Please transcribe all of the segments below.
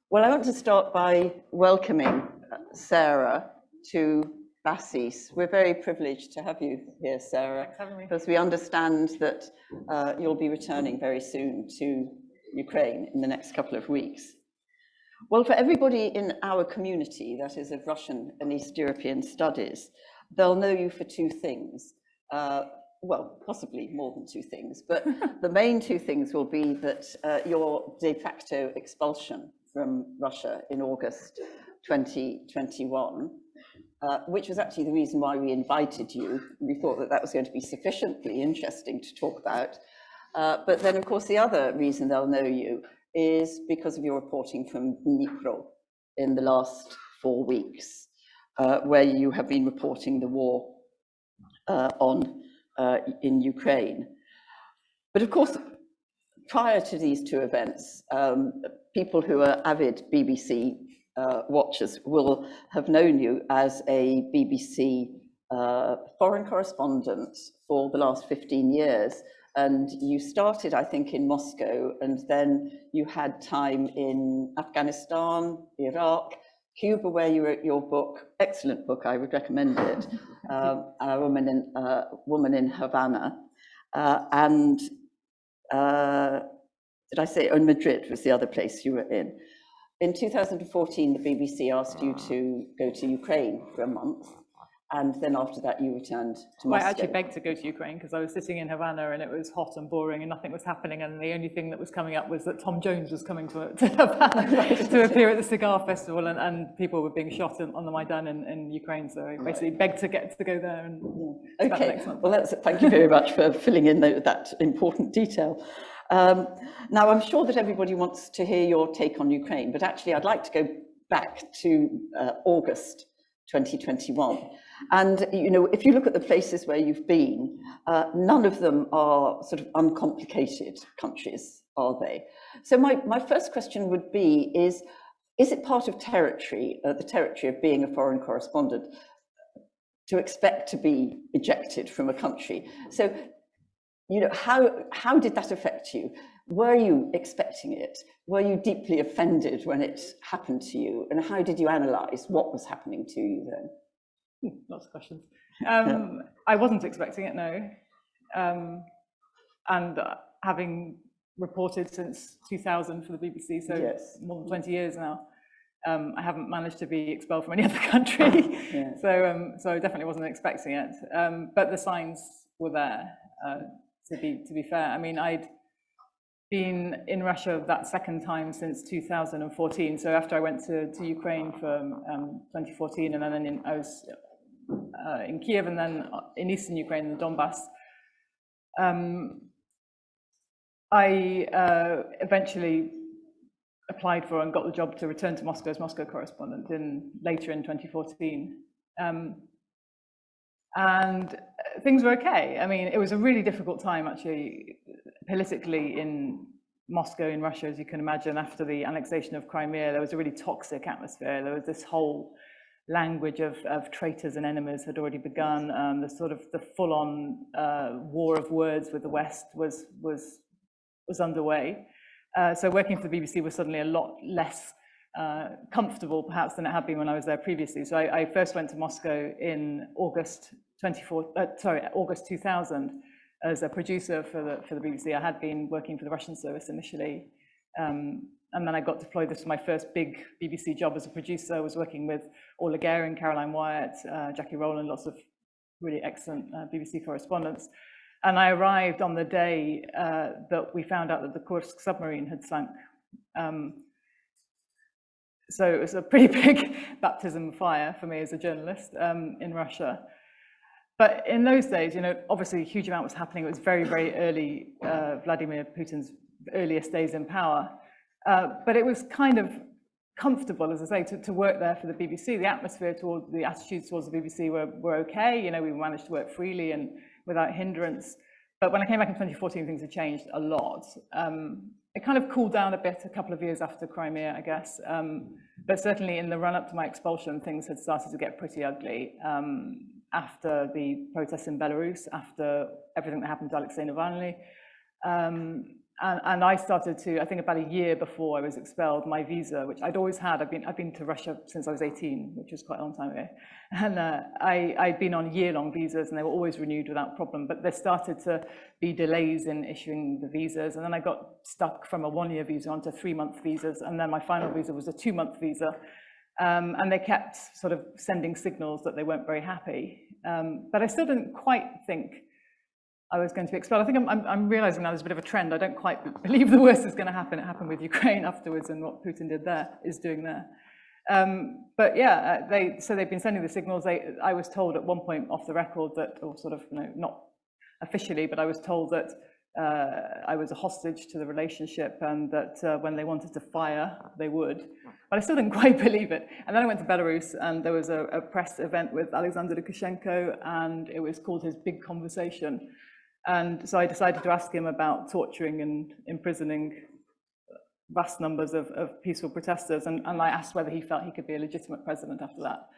Well, I want to start by welcoming Sarah to BASEES. We're very privileged to have you here, Sarah. Thanks for having me. Because we understand that you'll be returning very soon to Ukraine in the next couple of weeks. Well, for everybody in our community, that is of Russian and East European studies, they'll know you for two things. Well, possibly more than two things, but the main two things will be that your de facto expulsion from Russia in August 2021, which was actually the reason why we invited you. We thought that that was going to be sufficiently interesting to talk about. But then, of course, the other reason they'll know you is because of your reporting from Dnipro in the last 4 weeks, where you have been reporting the war in Ukraine. But of course, prior to these two events, people who are avid BBC watchers will have known you as a BBC foreign correspondent for the last 15 years. And you started, I think, in Moscow, and then you had time in Afghanistan, Iraq, Cuba, where you wrote your book, excellent book, I would recommend it, A Woman in Havana, and did I say, oh, Madrid was the other place you were in. In 2014, the BBC asked you to go to Ukraine for a month, and then after that you returned to Moscow. Well, I actually begged to go to Ukraine because I was sitting in Havana and it was hot and boring and nothing was happening, and the only thing that was coming up was that Tom Jones was coming to Havana to appear at the cigar festival, and people were being shot on the Maidan in Ukraine, so I basically begged to get to go there. And okay, well, thank you very much for filling in that important detail. Now, I'm sure that everybody wants to hear your take on Ukraine, but actually I'd like to go back to August 2021. And, you know, if you look at the places where you've been, none of them are sort of uncomplicated countries, are they? So my first question would be, is it part of territory, the territory of being a foreign correspondent, to expect to be ejected from a country? So, you know, how did that affect you? Were you expecting it? Were you deeply offended when it happened to you? And how did you analyze what was happening to you then? Lots of questions. I wasn't expecting it, no. And having reported since 2000 for the BBC, so yes, more than 20 years now, I haven't managed to be expelled from any other country. Yeah. So I definitely wasn't expecting it. But the signs were there, to be fair. I mean, I'd been in Russia that second time since 2014. So after I went to Ukraine for 2014, and then I was in Kiev, and then in eastern Ukraine, in the Donbass. I eventually applied for and got the job to return to Moscow as Moscow correspondent later in 2014. And things were okay. I mean, it was a really difficult time, actually, politically in Moscow, in Russia, as you can imagine. After the annexation of Crimea, there was a really toxic atmosphere. There was this whole language of traitors and enemies had already begun. The sort of the full-on war of words with the West was underway. So working for the BBC was suddenly a lot less comfortable, perhaps, than it had been when I was there previously. So I first went to Moscow in August 2000 as a producer for the BBC. I had been working for the Russian service initially. And then I got deployed. This was my first big BBC job as a producer. I was working with Orla Guerin, Caroline Wyatt, Jackie Rowland, lots of really excellent BBC correspondents. And I arrived on the day that we found out that the Kursk submarine had sunk. So it was a pretty big baptism of fire for me as a journalist in Russia. But in those days, you know, obviously a huge amount was happening. It was very, very early, Vladimir Putin's earliest days in power. But it was kind of comfortable, as I say, to work there for the BBC. The atmosphere the attitudes towards the BBC were okay. You know, we managed to work freely and without hindrance. But when I came back in 2014, things had changed a lot. It kind of cooled down a bit a couple of years after Crimea, I guess. But certainly in the run-up to my expulsion, things had started to get pretty ugly. After the protests in Belarus, after everything that happened to Alexei Navalny. And I started to, I think about a year before I was expelled, my visa, which I'd always had, I've been to Russia since I was 18, which was quite a long time ago. And I'd been on year-long visas and they were always renewed without problem, but there started to be delays in issuing the visas. And then I got stuck from a 1-year visa onto 3-month visas. And then my final visa was a 2-month visa. And they kept sort of sending signals that they weren't very happy. But I still didn't quite think I was going to be expelled. I think I'm realizing now there's a bit of a trend. I don't quite believe the worst is going to happen. It happened with Ukraine afterwards, and what Putin did there is doing there. But yeah, they've been sending the signals. I was told at one point off the record that, or sort of, not officially, but I was told that I was a hostage to the relationship, and that when they wanted to fire, they would. But I still didn't quite believe it. And then I went to Belarus, and there was a press event with Alexander Lukashenko, and it was called his Big Conversation. And so I decided to ask him about torturing and imprisoning vast numbers of peaceful protesters. And I asked whether he felt he could be a legitimate president after that.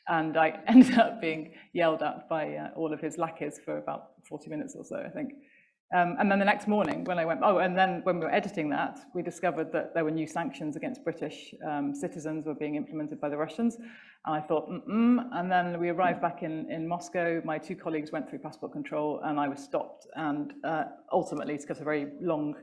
And I ended up being yelled at by all of his lackeys for about 40 minutes or so, I think. And then the next morning when I went, and then when we were editing that, we discovered that there were new sanctions against British citizens were being implemented by the Russians. And I thought, and then we arrived back in Moscow. My 2 colleagues went through passport control and I was stopped. And ultimately, to cut a very long,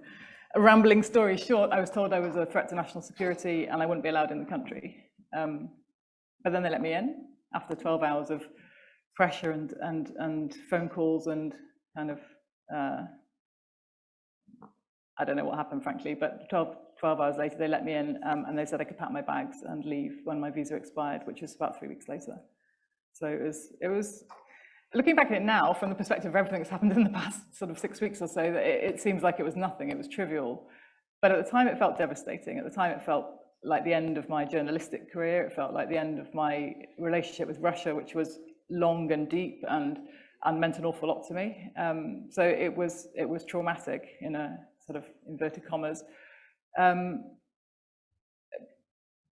rambling story short, I was told I was a threat to national security and I wouldn't be allowed in the country. But then they let me in after 12 hours of pressure and phone calls and kind of, I don't know what happened, frankly, but 12 hours later, they let me in and they said I could pack my bags and leave when my visa expired, which was about 3 weeks later. So it was looking back at it now, from the perspective of everything that's happened in the past sort of 6 weeks or so, it seems like it was nothing, it was trivial. But at the time, it felt devastating. At the time, it felt like the end of my journalistic career. It felt like the end of my relationship with Russia, which was long and deep and meant an awful lot to me. So it was traumatic in a sort of inverted commas.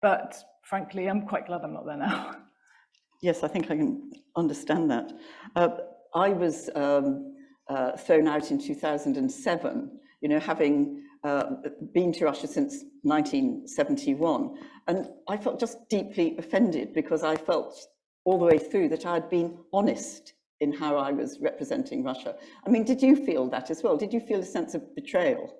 But frankly, I'm quite glad I'm not there now. Yes, I think I can understand that. I was thrown out in 2007, having been to Russia since 1971. And I felt just deeply offended because I felt all the way through that I'd been honest in how I was representing Russia. I mean, did you feel that as well? Did you feel a sense of betrayal?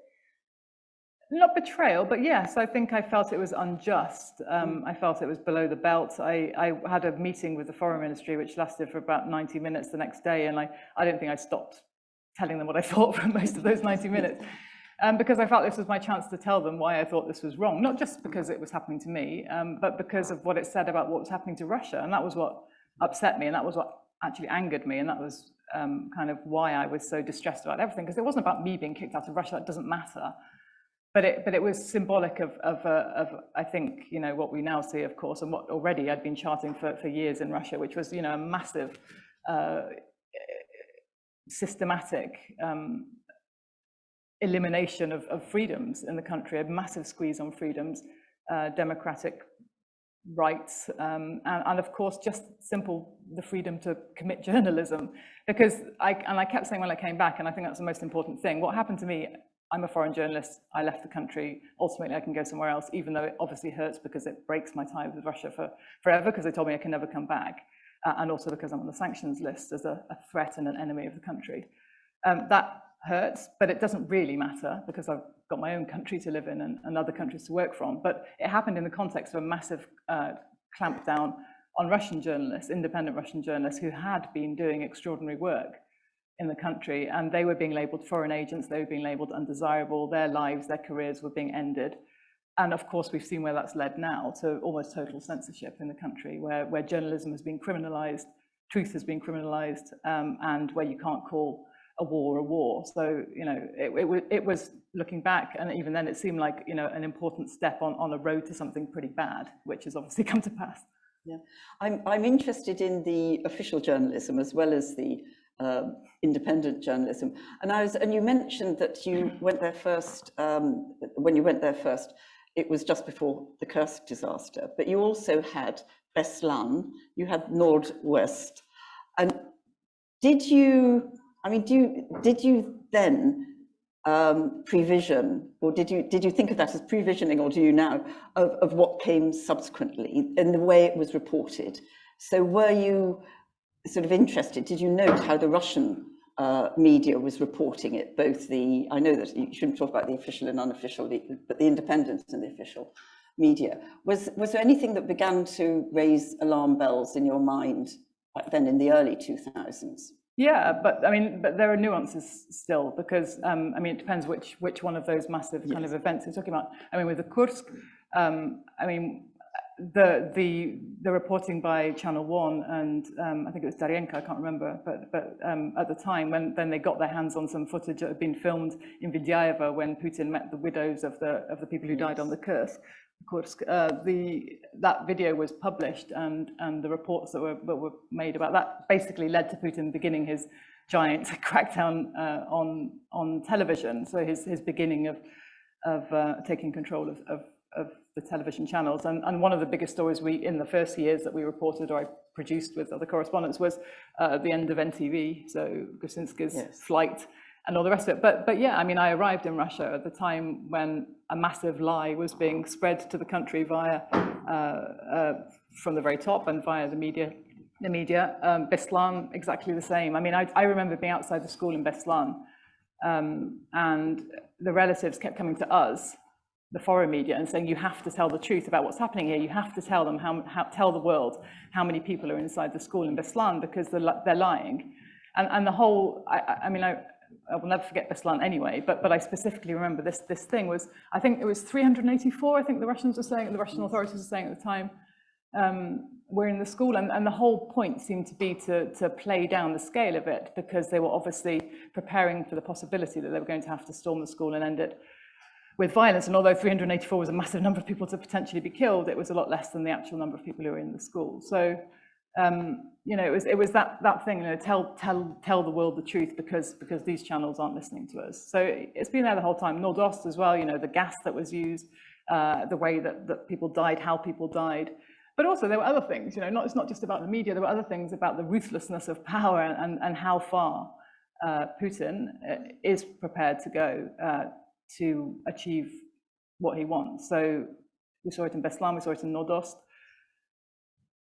Not betrayal, but yes, I think I felt it was unjust. I felt it was below the belt. I had a meeting with the Foreign Ministry, which lasted for about 90 minutes the next day, and I don't think I stopped telling them what I thought for most of those 90 minutes, because I felt this was my chance to tell them why I thought this was wrong, not just because it was happening to me, but because of what it said about what was happening to Russia, and that was what upset me, and that was what actually angered me, and that was kind of why I was so distressed about everything, because it wasn't about me being kicked out of Russia. That doesn't matter. But it was symbolic of I think, what we now see, of course, and what already I'd been charting for years in Russia, which was, a massive, systematic elimination of freedoms in the country, a massive squeeze on freedoms, democratic rights, and of course, just the freedom to commit journalism. Because I kept saying when I came back, and I think that's the most important thing, what happened to me, I'm a foreign journalist, I left the country, ultimately I can go somewhere else, even though it obviously hurts because it breaks my ties with Russia forever, because they told me I can never come back, and also because I'm on the sanctions list as a threat and an enemy of the country. That hurts, but it doesn't really matter because I've got my own country to live in and other countries to work from. But it happened in the context of a massive clampdown on Russian journalists, independent Russian journalists who had been doing extraordinary work in the country, and they were being labelled foreign agents, they were being labelled undesirable, their lives, their careers were being ended. And of course, we've seen where that's led now, to almost total censorship in the country, where journalism has been criminalised, truth has been criminalised, and where you can't call a war. So, it was looking back, and even then it seemed like, an important step on a road to something pretty bad, which has obviously come to pass. Yeah, I'm interested in the official journalism as well as the independent journalism. And you mentioned that you went there first, when you went there first, it was just before the Kursk disaster, but you also had Beslan, you had Nordwest. And did you then prevision, or did you think of that as previsioning, or do you now, of what came subsequently in the way it was reported? So were you sort of interested? Did you note how the Russian media was reporting it? Both I know that you shouldn't talk about the official and unofficial, but the independent and the official media. Was there anything that began to raise alarm bells in your mind back then in the early 2000s? Yeah, but there are nuances still, because it depends which one of those massive kind of events you're talking about. With the Kursk, the reporting by Channel 1 and I think it was Darenka, I can't remember, but at the time when they got their hands on some footage that had been filmed in Vidyaeva when Putin met the widows of the people who died on the Kursk, that video was published, and the reports that were made about that basically led to Putin beginning his giant crackdown on television. So his beginning of taking control of the television channels. And one of the biggest stories in the first years that we reported, or I produced with other correspondents, was the end of NTV, so Gusinsky's flight and all the rest of it. But yeah, I arrived in Russia at the time when a massive lie was being spread to the country via from the very top and via the media. Beslan, exactly the same. I remember being outside the school in Beslan, and the relatives kept coming to us, the foreign media, and saying, you have to tell the truth about what's happening here. You have to tell them tell the world how many people are inside the school in Beslan, because they're lying. And the whole, I will never forget Beslan anyway, but I specifically remember this thing was, I think it was 384, I think the Russian authorities were saying at the time, were in the school, and the whole point seemed to be to play down the scale of it, because they were obviously preparing for the possibility that they were going to have to storm the school and end it with violence. And although 384 was a massive number of people to potentially be killed, it was a lot less than the actual number of people who were in the school. So it was that thing, tell the world the truth, because these channels aren't listening to us. So it's been there the whole time. Nordost as well, the gas that was used, the way that people died, how people died. But also there were other things, it's not just about the media, there were other things about the ruthlessness of power and how far Putin is prepared to go to achieve what he wants. So we saw it in Beslan, we saw it in Nordost.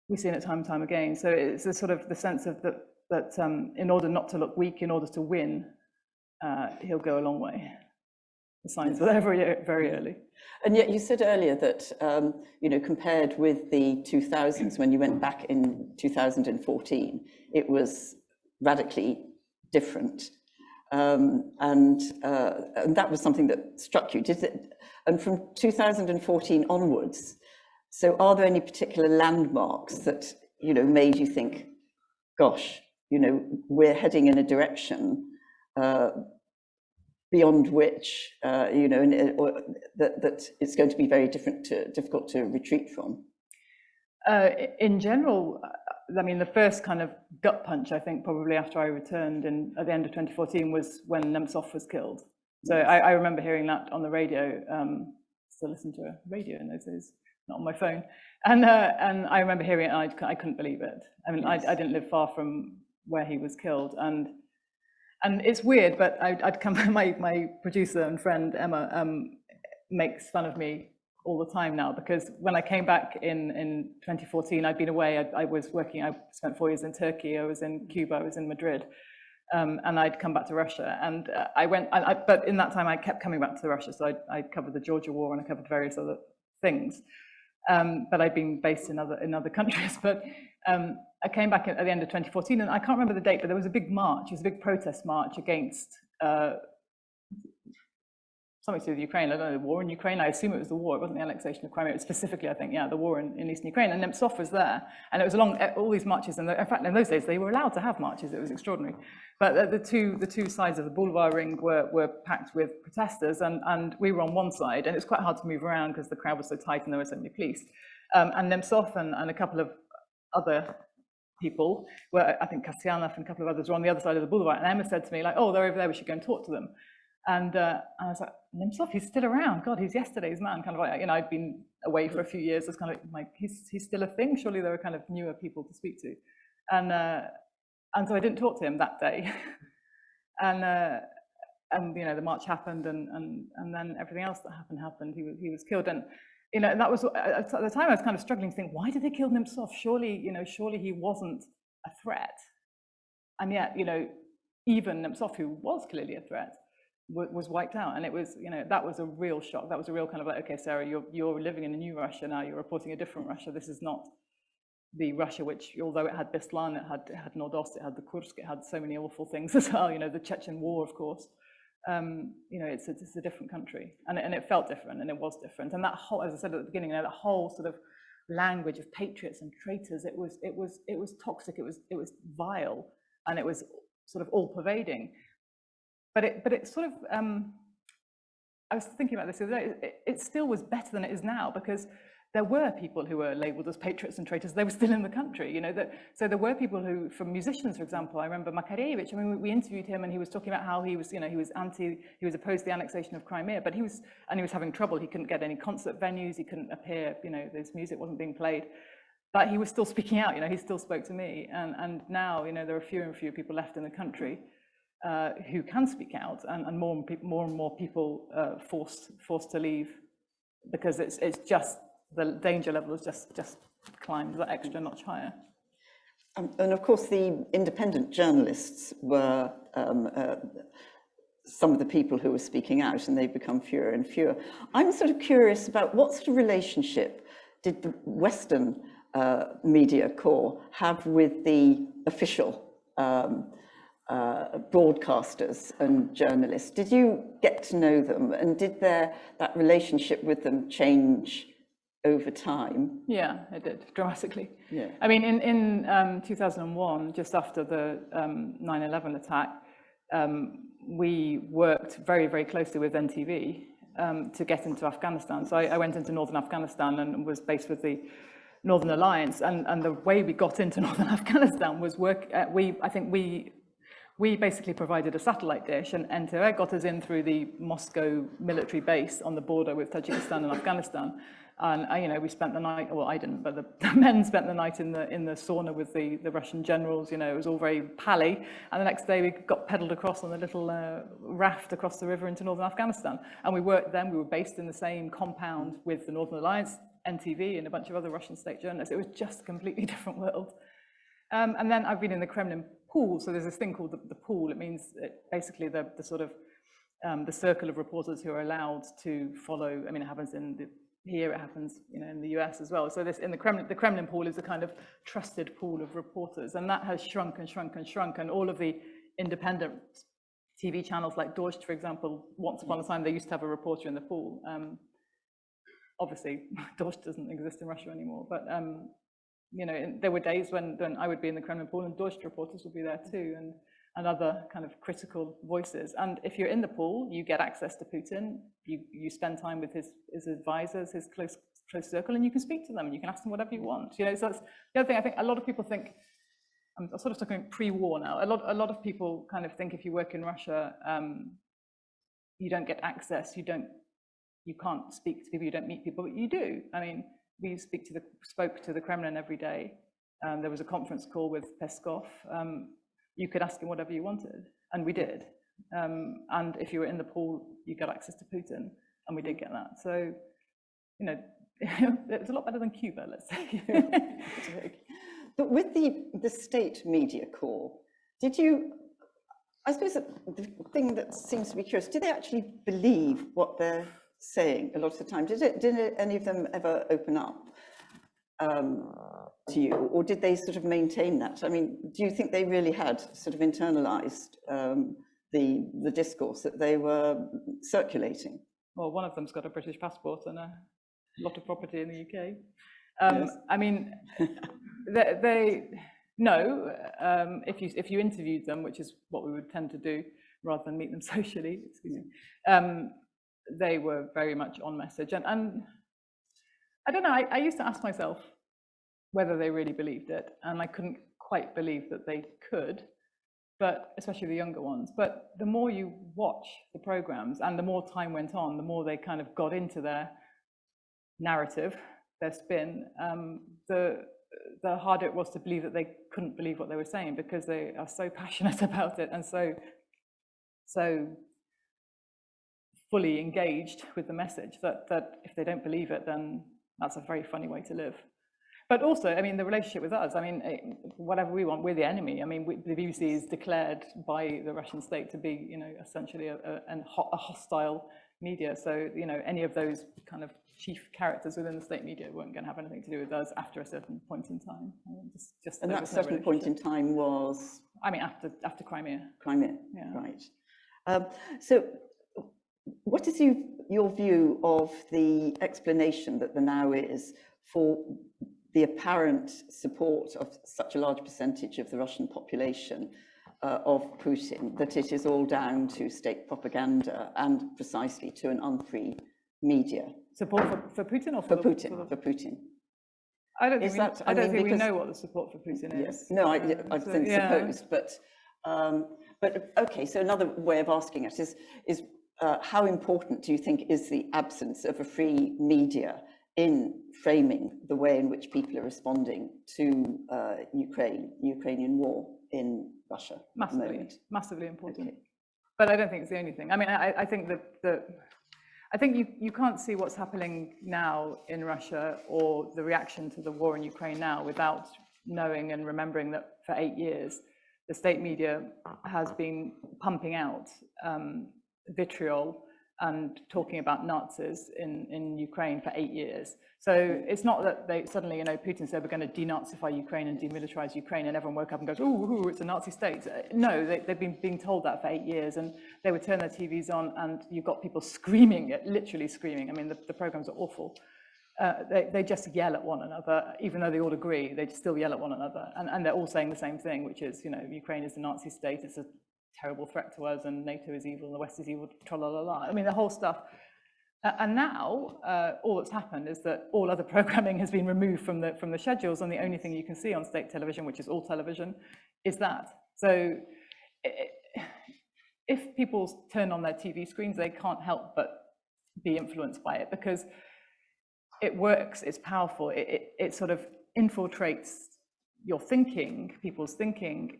We've seen it time and time again. So it's a sort of the sense of that in order not to look weak, in order to win, he'll go a long way. The signs were there very early. And yet you said earlier that, compared with the 2000s, when you went back in 2014, it was radically different. And that was something that struck you. And from 2014 onwards, so are there any particular landmarks that, made you think, gosh, we're heading in a direction beyond which, that it's going to be very difficult to retreat from? In general, the first kind of gut punch, I think, probably after I returned at the end of 2014 was when Nemtsov was killed. So I remember hearing that on the radio. Still listen to a radio in those days, not on my phone. And I remember hearing it, and I couldn't believe it. I didn't live far from where he was killed, and it's weird, but I'd come. My producer and friend Emma makes fun of me all the time now, because when I came back in 2014, I'd been away. I was working. I spent 4 years in Turkey. I was in Cuba. I was in Madrid, and I'd come back to Russia. And I went. But in that time, I kept coming back to Russia. So I covered the Georgia War, and I covered various other things. But I'd been based in other countries. But I came back at the end of 2014, and I can't remember the date, but there was a big march. It was a big protest march against something to do with Ukraine. I don't know, the war in Ukraine. I assume it was the war. It wasn't the annexation of Crimea. It was specifically, I think, the war in eastern Ukraine. And Nemtsov was there, and it was along all these marches. And in fact, in those days, they were allowed to have marches. It was extraordinary. But the two sides of the boulevard ring were packed with protesters, and we were on one side, and it was quite hard to move around because the crowd was so tight and there were so many police. And Nemtsov and a couple of other people, I think Kasyanov and a couple of others, were on the other side of the boulevard. And Emma said to me, oh, they're over there, we should go and talk to them. And I was like, Nemtsov, he's still around. God, he's yesterday's man. Kind of like, I'd been away for a few years. It's kind of like, he's still a thing. Surely there were kind of newer people to speak to. And so I didn't talk to him that day. And you know, the march happened, and then everything else that happened. He was killed, and you know, and that was at the time I was kind of struggling to think, why did they kill Nemtsov? Surely, you know, surely he wasn't a threat. And yet, you know, even Nemtsov, who was clearly a threat, was wiped out. And it was, you know, that was a real shock. That was a real kind of like, okay, Sarah, you're living in a new Russia now. You're reporting a different Russia. This is not the Russia which, although it had Beslan, it had Nordost, it had the Kursk, it had so many awful things as well. You know, the Chechen War, of course. You know, it's a different country, and it felt different, and it was different. And that whole, as I said at the beginning, you know, that whole sort of language of patriots and traitors, it was toxic. It was vile. And it was sort of all pervading, but it sort of, I was thinking about this the other day, it still was better than it is now, because there were people who were labeled as patriots and traitors. They were still in the country, you know, so there were people who, from musicians, for example, I remember Makarevich, I mean, we interviewed him and he was talking about how he was, you know, he was opposed to the annexation of Crimea, but he was having trouble. He couldn't get any concert venues, he couldn't appear, you know, his music wasn't being played. But he was still speaking out, you know, he still spoke to me. And now, you know, there are fewer and fewer people left in the country who can speak out, and more and more people forced to leave, because it's just, the danger level has just climbed that extra notch higher. And of course, the independent journalists were some of the people who were speaking out, and they've become fewer and fewer. I'm sort of curious about what sort of relationship did the Western media corps have with the official broadcasters and journalists? Did you get to know them, and did that relationship with them change over time? Yeah, it did, dramatically. Yeah. I mean, in 2001, just after the 9/11 attack, we worked very, very closely with NTV to get into Afghanistan. So I went into northern Afghanistan and was based with the Northern Alliance, and the way we got into northern Afghanistan was we basically provided a satellite dish, and theyre got us in through the Moscow military base on the border with Tajikistan and Afghanistan. And you know, we spent the night, well, I didn't, but the men spent the night in the sauna with the Russian generals. You know, it was all very pally. And the next day we got pedaled across on a little raft across the river into northern Afghanistan. And we worked then, we were based in the same compound with the Northern Alliance, NTV, and a bunch of other Russian state journalists. It was just a completely different world. And then I've been in the Kremlin pool. So there's this thing called the pool. It means basically the sort of the circle of reporters who are allowed to follow. I mean, it happens here, it happens, you know, in the US as well. So this in the Kremlin pool is a kind of trusted pool of reporters, and that has shrunk and shrunk and shrunk. And all of the independent TV channels like Dost, for example, once upon a time they used to have a reporter in the pool. Obviously, Dost doesn't exist in Russia anymore, but you know, there were days when I would be in the Kremlin pool and Dost reporters would be there too, and other kind of critical voices. And if you're in the pool, you get access to Putin. You spend time with his advisors, his close circle, and you can speak to them and you can ask them whatever you want. You know, so that's the other thing. I think a lot of people think, I'm sort of talking pre-war now. A lot of people kind of think if you work in Russia, you don't get access. You can't speak to people. You don't meet people, but you do. I mean, we spoke to the Kremlin every day. There was a conference call with Peskov. You could ask him whatever you wanted, and we did. And if you were in the pool, you got access to Putin, and we did get that. So, you know, it's a lot better than Cuba, let's say. But with the state media corps, did you, I suppose the thing that seems to be curious, do they actually believe what they're saying a lot of the time? Did any of them ever open up to you, or did they sort of maintain that? I mean, do you think they really had sort of internalized the discourse that they were circulating? Well, one of them's got a British passport and a lot of property in the UK. Yes. I mean, if you interviewed them, which is what we would tend to do rather than meet them socially, excuse me, they were very much on message. And I don't know, I used to ask myself whether they really believed it, and I couldn't quite believe that they could, but especially the younger ones. But the more you watch the programs and the more time went on, the more they kind of got into their narrative, their spin, the harder it was to believe that they couldn't believe what they were saying, because they are so passionate about it and so fully engaged with the message, that if they don't believe it, then that's a very funny way to live. But also, I mean, the relationship with us, I mean, whatever we want, we're the enemy. I mean, the BBC is declared by the Russian state to be, you know, essentially a hostile media. So, you know, any of those kind of chief characters within the state media weren't going to have anything to do with us after a certain point in time. And that certain point in time was? I mean, after Crimea. Crimea, yeah. Right. So what is your view of the explanation that there now is for the apparent support of such a large percentage of the Russian population of Putin, that it is all down to state propaganda and precisely to an unfree media? Support for Putin or for Putin? For Putin. I don't think we know what the support for Putin is. Yes. No, I think supposed, but okay. So another way of asking it is how important do you think is the absence of a free media in framing the way in which people are responding to Ukrainian war in Russia? Massively important. Okay. But I don't think it's the only thing. I mean, I think I think you can't see what's happening now in Russia or the reaction to the war in Ukraine now without knowing and remembering that for 8 years, the state media has been pumping out vitriol and talking about Nazis in Ukraine for 8 years. So it's not that they suddenly, you know, Putin said we're going to denazify Ukraine and demilitarize Ukraine, and everyone woke up and goes, ooh, it's a Nazi state. No, they've been being told that for 8 years, and they would turn their TVs on, and you've got people screaming, literally screaming. I mean, the programs are awful. They just yell at one another, even though they all agree, they still yell at one another. And they're all saying the same thing, which is, you know, Ukraine is a Nazi state, it's a terrible threat to us, and NATO is evil, and the West is evil, tra-la-la-la. I mean, the whole stuff. And now, all that's happened is that all other programming has been removed from the schedules, and the only thing you can see on state television, which is all television, is that. So if people turn on their TV screens, they can't help but be influenced by it, because it works, it's powerful, it sort of infiltrates your thinking, people's thinking,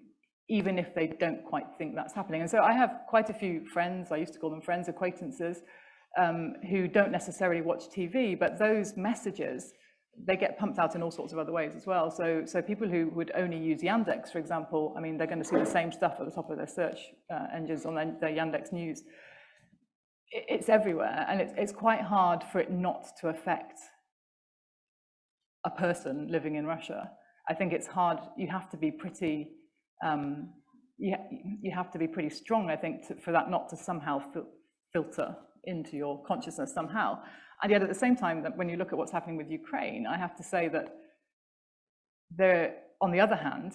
even if they don't quite think that's happening. And so I have quite a few friends, I used to call them friends, acquaintances, who don't necessarily watch TV, but those messages, they get pumped out in all sorts of other ways as well. So people who would only use Yandex, for example, I mean, they're going to see the same stuff at the top of their search engines on their Yandex News. It's everywhere, and it's quite hard for it not to affect a person living in Russia. I think it's hard. You have to be pretty, you have to be pretty strong, I think, for that not to somehow filter into your consciousness somehow. And yet at the same time, that when you look at what's happening with Ukraine, I have to say that on the other hand,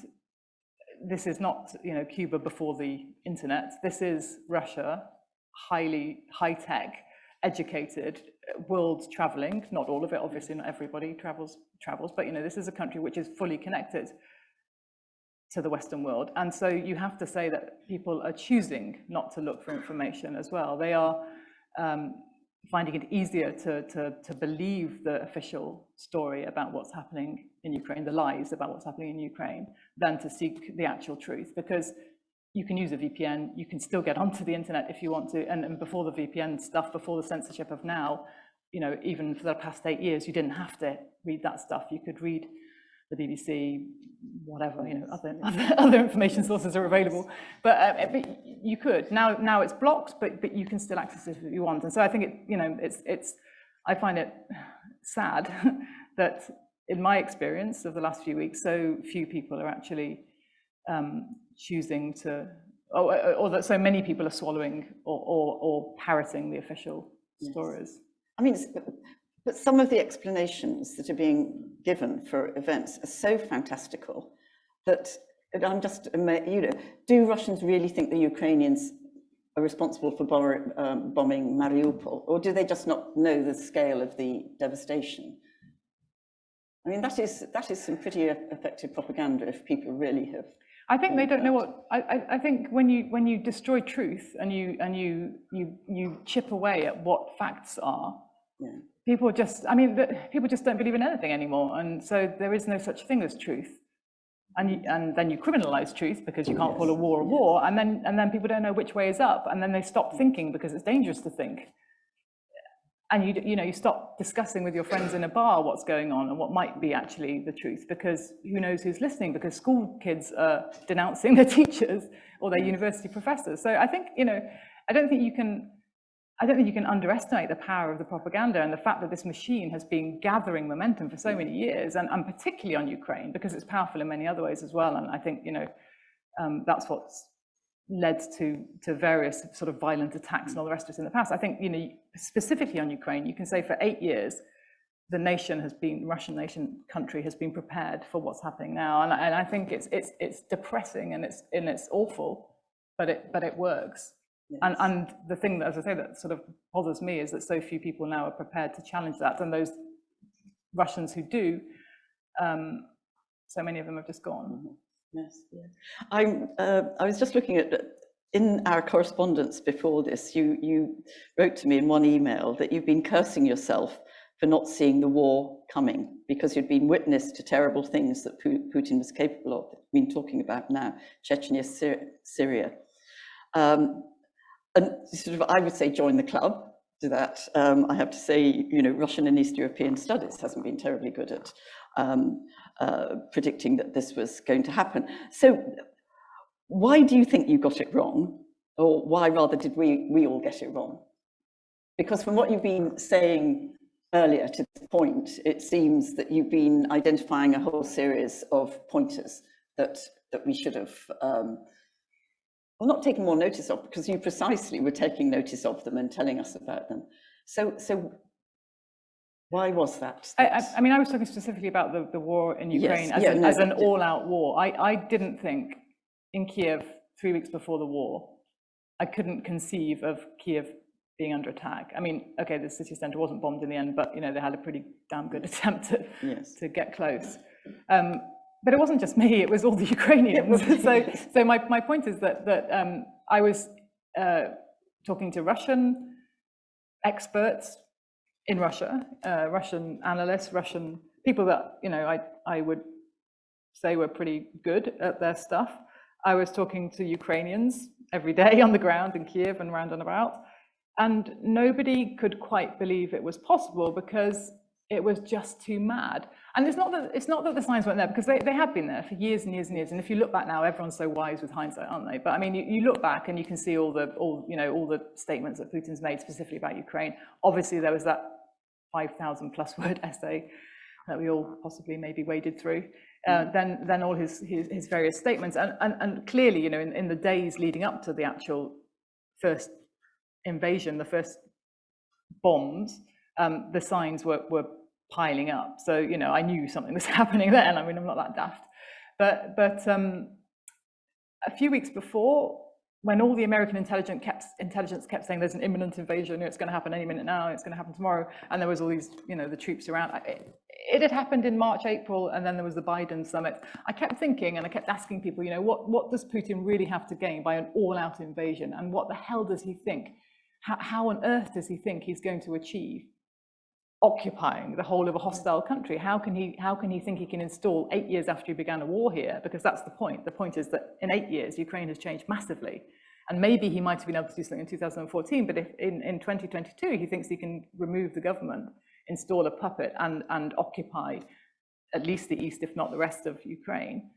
this is not, you know, Cuba before the internet. This is Russia, highly high-tech, educated, world traveling. Not all of it, obviously, not everybody travels, but, you know, this is a country which is fully connected to the Western world. And so you have to say that people are choosing not to look for information as well. They are finding it easier to believe the official story about what's happening in Ukraine, the lies about what's happening in Ukraine, than to seek the actual truth, because you can use a VPN, you can still get onto the internet if you want to, and before the VPN stuff, before the censorship of now, you know, even for the past 8 years, you didn't have to read that stuff. You could read the BBC, whatever, you know, other information sources are available, but you could. Now it's blocked, but you can still access it if you want. And so I think I find it sad that in my experience of the last few weeks, so few people are actually choosing to, or that so many people are swallowing or parroting the official stories. I mean, but some of the explanations that are being given for events are so fantastical that I'm just, you know, do Russians really think the Ukrainians are responsible for bombing Mariupol, or do they just not know the scale of the devastation? I mean, that is some pretty effective propaganda if people really have. I think they don't know what. I think when you destroy truth and you chip away at what facts are, yeah. People just don't believe in anything anymore, and so there is no such thing as truth. And then you criminalize truth because you can't call a war a war, and then people don't know which way is up, and then they stop thinking because it's dangerous to think. and you stop discussing with your friends in a bar what's going on and what might be actually the truth, because who knows who's listening, because school kids are denouncing their teachers or their university professors. So I think, I don't think you can underestimate the power of the propaganda and the fact that this machine has been gathering momentum for so many years, and particularly on Ukraine, because it's powerful in many other ways as well. And I think, that's what's led to various sort of violent attacks and all the rest of it in the past. I think, specifically on Ukraine, you can say for 8 years, the Russian country has been prepared for what's happening now. And I think it's depressing and it's awful, but it works. Yes. And the thing that, as I say, that sort of bothers me is that so few people now are prepared to challenge that. And those Russians who do, so many of them have just gone. Mm-hmm. Yes, yeah. I was just looking at, in our correspondence before this, you wrote to me in one email that you've been cursing yourself for not seeing the war coming, because you'd been witness to terrible things that Putin was capable of. We've been talking about now, Chechnya, Syria. And sort of, I would say, join the club to that. I have to say, Russian and East European studies hasn't been terribly good at predicting that this was going to happen. So why do you think you got it wrong? Or why rather did we all get it wrong? Because from what you've been saying earlier to this point, it seems that you've been identifying a whole series of pointers that we should have not taken more notice of, because you precisely were taking notice of them and telling us about them. So why was that? I mean, I was talking specifically about the war in Ukraine as an all-out war. I didn't think in Kiev 3 weeks before the war, I couldn't conceive of Kiev being under attack. I mean, okay, the city centre wasn't bombed in the end, but they had a pretty damn good attempt to get close. But it wasn't just me; it was all the Ukrainians. So my point is that I was talking to Russian experts in Russia, Russian analysts, Russian people that I would say were pretty good at their stuff. I was talking to Ukrainians every day on the ground in Kiev and round and about, and nobody could quite believe it was possible, because it was just too mad. And it's not that the signs weren't there, because they had been there for years and years and years. And if you look back now, everyone's so wise with hindsight, aren't they? But I mean, you look back and you can see all the statements that Putin's made specifically about Ukraine. Obviously, there was that 5,000 plus word essay that we all possibly maybe waded through. Then all his various statements, and clearly, in the days leading up to the actual first invasion, the first bombs, the signs were piling up. So I knew something was happening then. I mean, I'm not that daft, but a few weeks before, when all the American intelligence kept saying there's an imminent invasion, it's going to happen any minute now, it's going to happen tomorrow, and there was all these, the troops around. It had happened in March, April, and then there was the Biden summit. I kept thinking, and I kept asking people, what does Putin really have to gain by an all-out invasion, and what the hell does he think? How on earth does he think he's going to achieve occupying the whole of a hostile country? How can he think he can install 8 years after he began a war here? Because that's the point. The point is that in 8 years, Ukraine has changed massively. And maybe he might have been able to do something in 2014, but if in 2022, he thinks he can remove the government, install a puppet and occupy at least the east, if not the rest of Ukraine.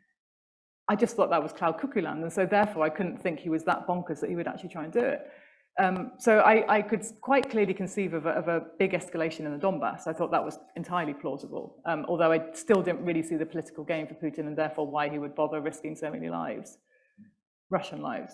I just thought that was cloud cuckoo land. And so therefore, I couldn't think he was that bonkers that he would actually try and do it. So I could quite clearly conceive of a big escalation in the Donbass. I thought that was entirely plausible, although I still didn't really see the political gain for Putin, and therefore why he would bother risking so many lives, Russian lives,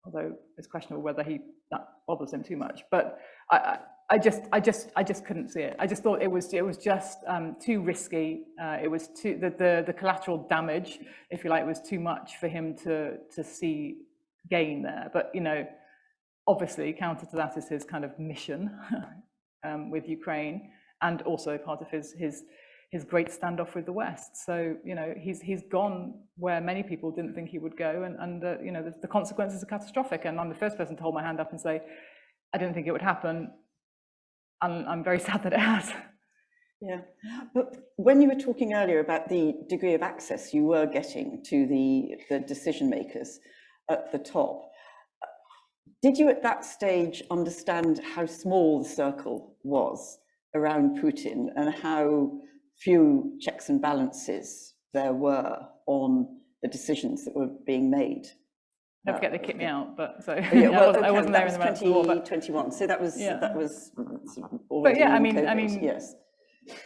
although it's questionable whether that bothers him too much. But I just couldn't see it. I just thought it was just too risky. It was too the collateral damage, if you like, was too much for him to see gain there. But obviously, counter to that is his kind of mission with Ukraine, and also part of his great standoff with the West. So he's gone where many people didn't think he would go, and the consequences are catastrophic. And I'm the first person to hold my hand up and say, I didn't think it would happen, and I'm very sad that it has. Yeah, but when you were talking earlier about the degree of access you were getting to the decision makers at the top, did you at that stage understand how small the circle was around Putin and how few checks and balances there were on the decisions that were being made. Don't forget they kicked me out, but so Yeah, well, I wasn't there in the run-up to the war, but 2021. So that was sort of already but yeah, I COVID, mean, yes.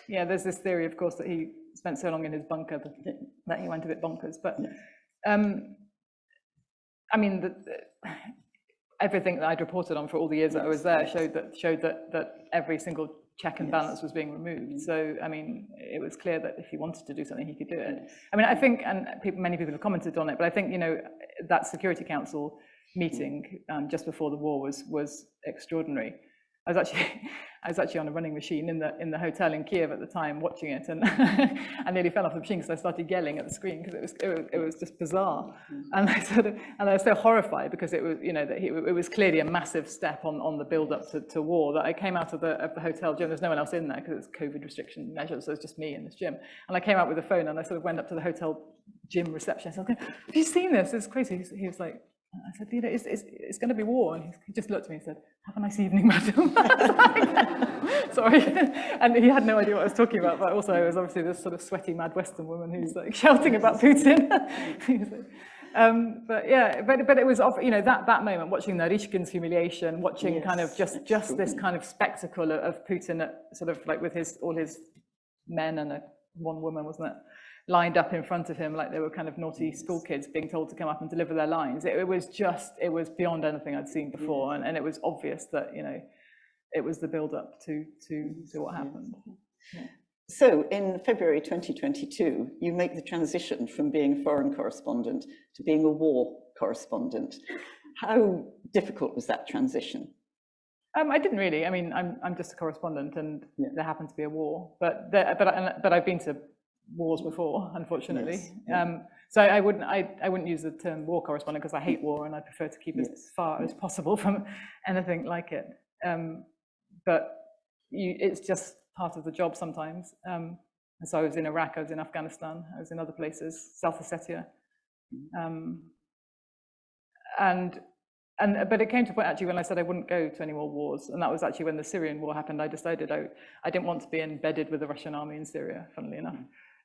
Yeah, there's this theory, of course, that he spent so long in his bunker that he went a bit bonkers. But I mean, everything that I'd reported on for all the years that I was there showed that every single check and balance was being removed. So I mean, it was clear that if he wanted to do something, he could do it. I mean, I think, and many people have commented on it, but I think, you know, that Security Council meeting just before the war was extraordinary. I was actually on a running machine in the hotel in Kiev at the time, watching it, and I nearly fell off the machine because I started yelling at the screen because it was just bizarre, and I was so horrified because it was, you know, that it was clearly a massive step on the build up to war, that I came out of the hotel gym. There's no one else in there because it's COVID restriction measures, so it's just me in this gym, and I came out with a phone and I sort of went up to the hotel gym reception. I said, "Have you seen this? It's crazy." He was like, I said, "You know, it's going to be war." And he just looked at me and said, "Have a nice evening, madam." Sorry. And he had no idea what I was talking about, but also I was obviously this sort of sweaty, mad Western woman who's like shouting about Putin. But yeah, but it was, you know, that moment, watching Narishkin's humiliation, watching kind of just this kind of spectacle of Putin at, sort of like with all his men and one woman, wasn't it, lined up in front of him like they were kind of naughty school kids being told to come up and deliver their lines. It was beyond anything I'd seen before, and it was obvious that, you know, it was the build-up to what happened. Yeah. So in February 2022, you make the transition from being a foreign correspondent to being a war correspondent. How difficult was that transition? I didn't really. I mean, I'm just a correspondent, and there happened to be a war, but I've been to wars before, unfortunately. Yes. So I wouldn't use the term war correspondent because I hate war and I prefer to keep as far as possible from anything like it. But it's just part of the job sometimes. And so I was in Iraq, I was in Afghanistan, I was in other places, South Ossetia. But it came to a point actually when I said I wouldn't go to any more wars, and that was actually when the Syrian war happened. I decided I didn't want to be embedded with the Russian army in Syria, funnily enough.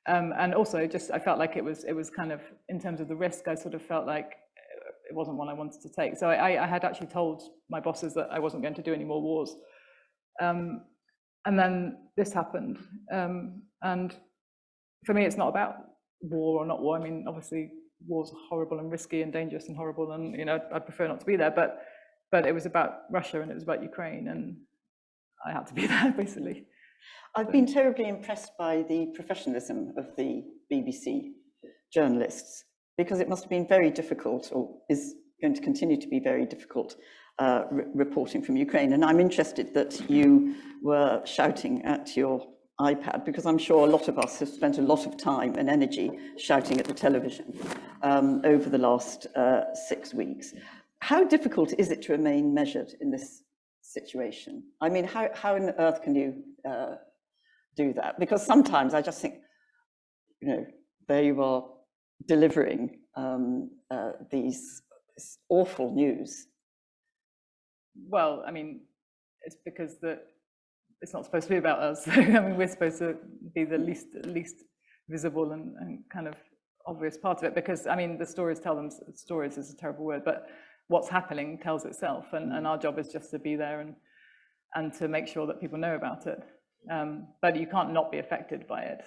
And also just I felt like it was kind of, in terms of the risk, I sort of felt like it wasn't one I wanted to take. So I had actually told my bosses that I wasn't going to do any more wars. And then this happened. And for me, it's not about war or not war. I mean, obviously, war's horrible and risky and dangerous and horrible, and, you know, I'd prefer not to be there. But it was about Russia and it was about Ukraine, and I had to be there, basically. I've been terribly impressed by the professionalism of the BBC journalists, because it must have been very difficult, or is going to continue to be very difficult, reporting from Ukraine. And I'm interested that you were shouting at your iPad, because I'm sure a lot of us have spent a lot of time and energy shouting at the television over the last 6 weeks. How difficult is it to remain measured in this situation? I mean, how on earth can you do that? Because sometimes I just think, you know, there you are delivering this awful news. Well, I mean, it's because it's not supposed to be about us. I mean, we're supposed to be the least visible and kind of obvious part of it, because, I mean, the stories tell them, stories is a terrible word, but what's happening tells itself, and our job is just to be there and to make sure that people know about it. But you can't not be affected by it.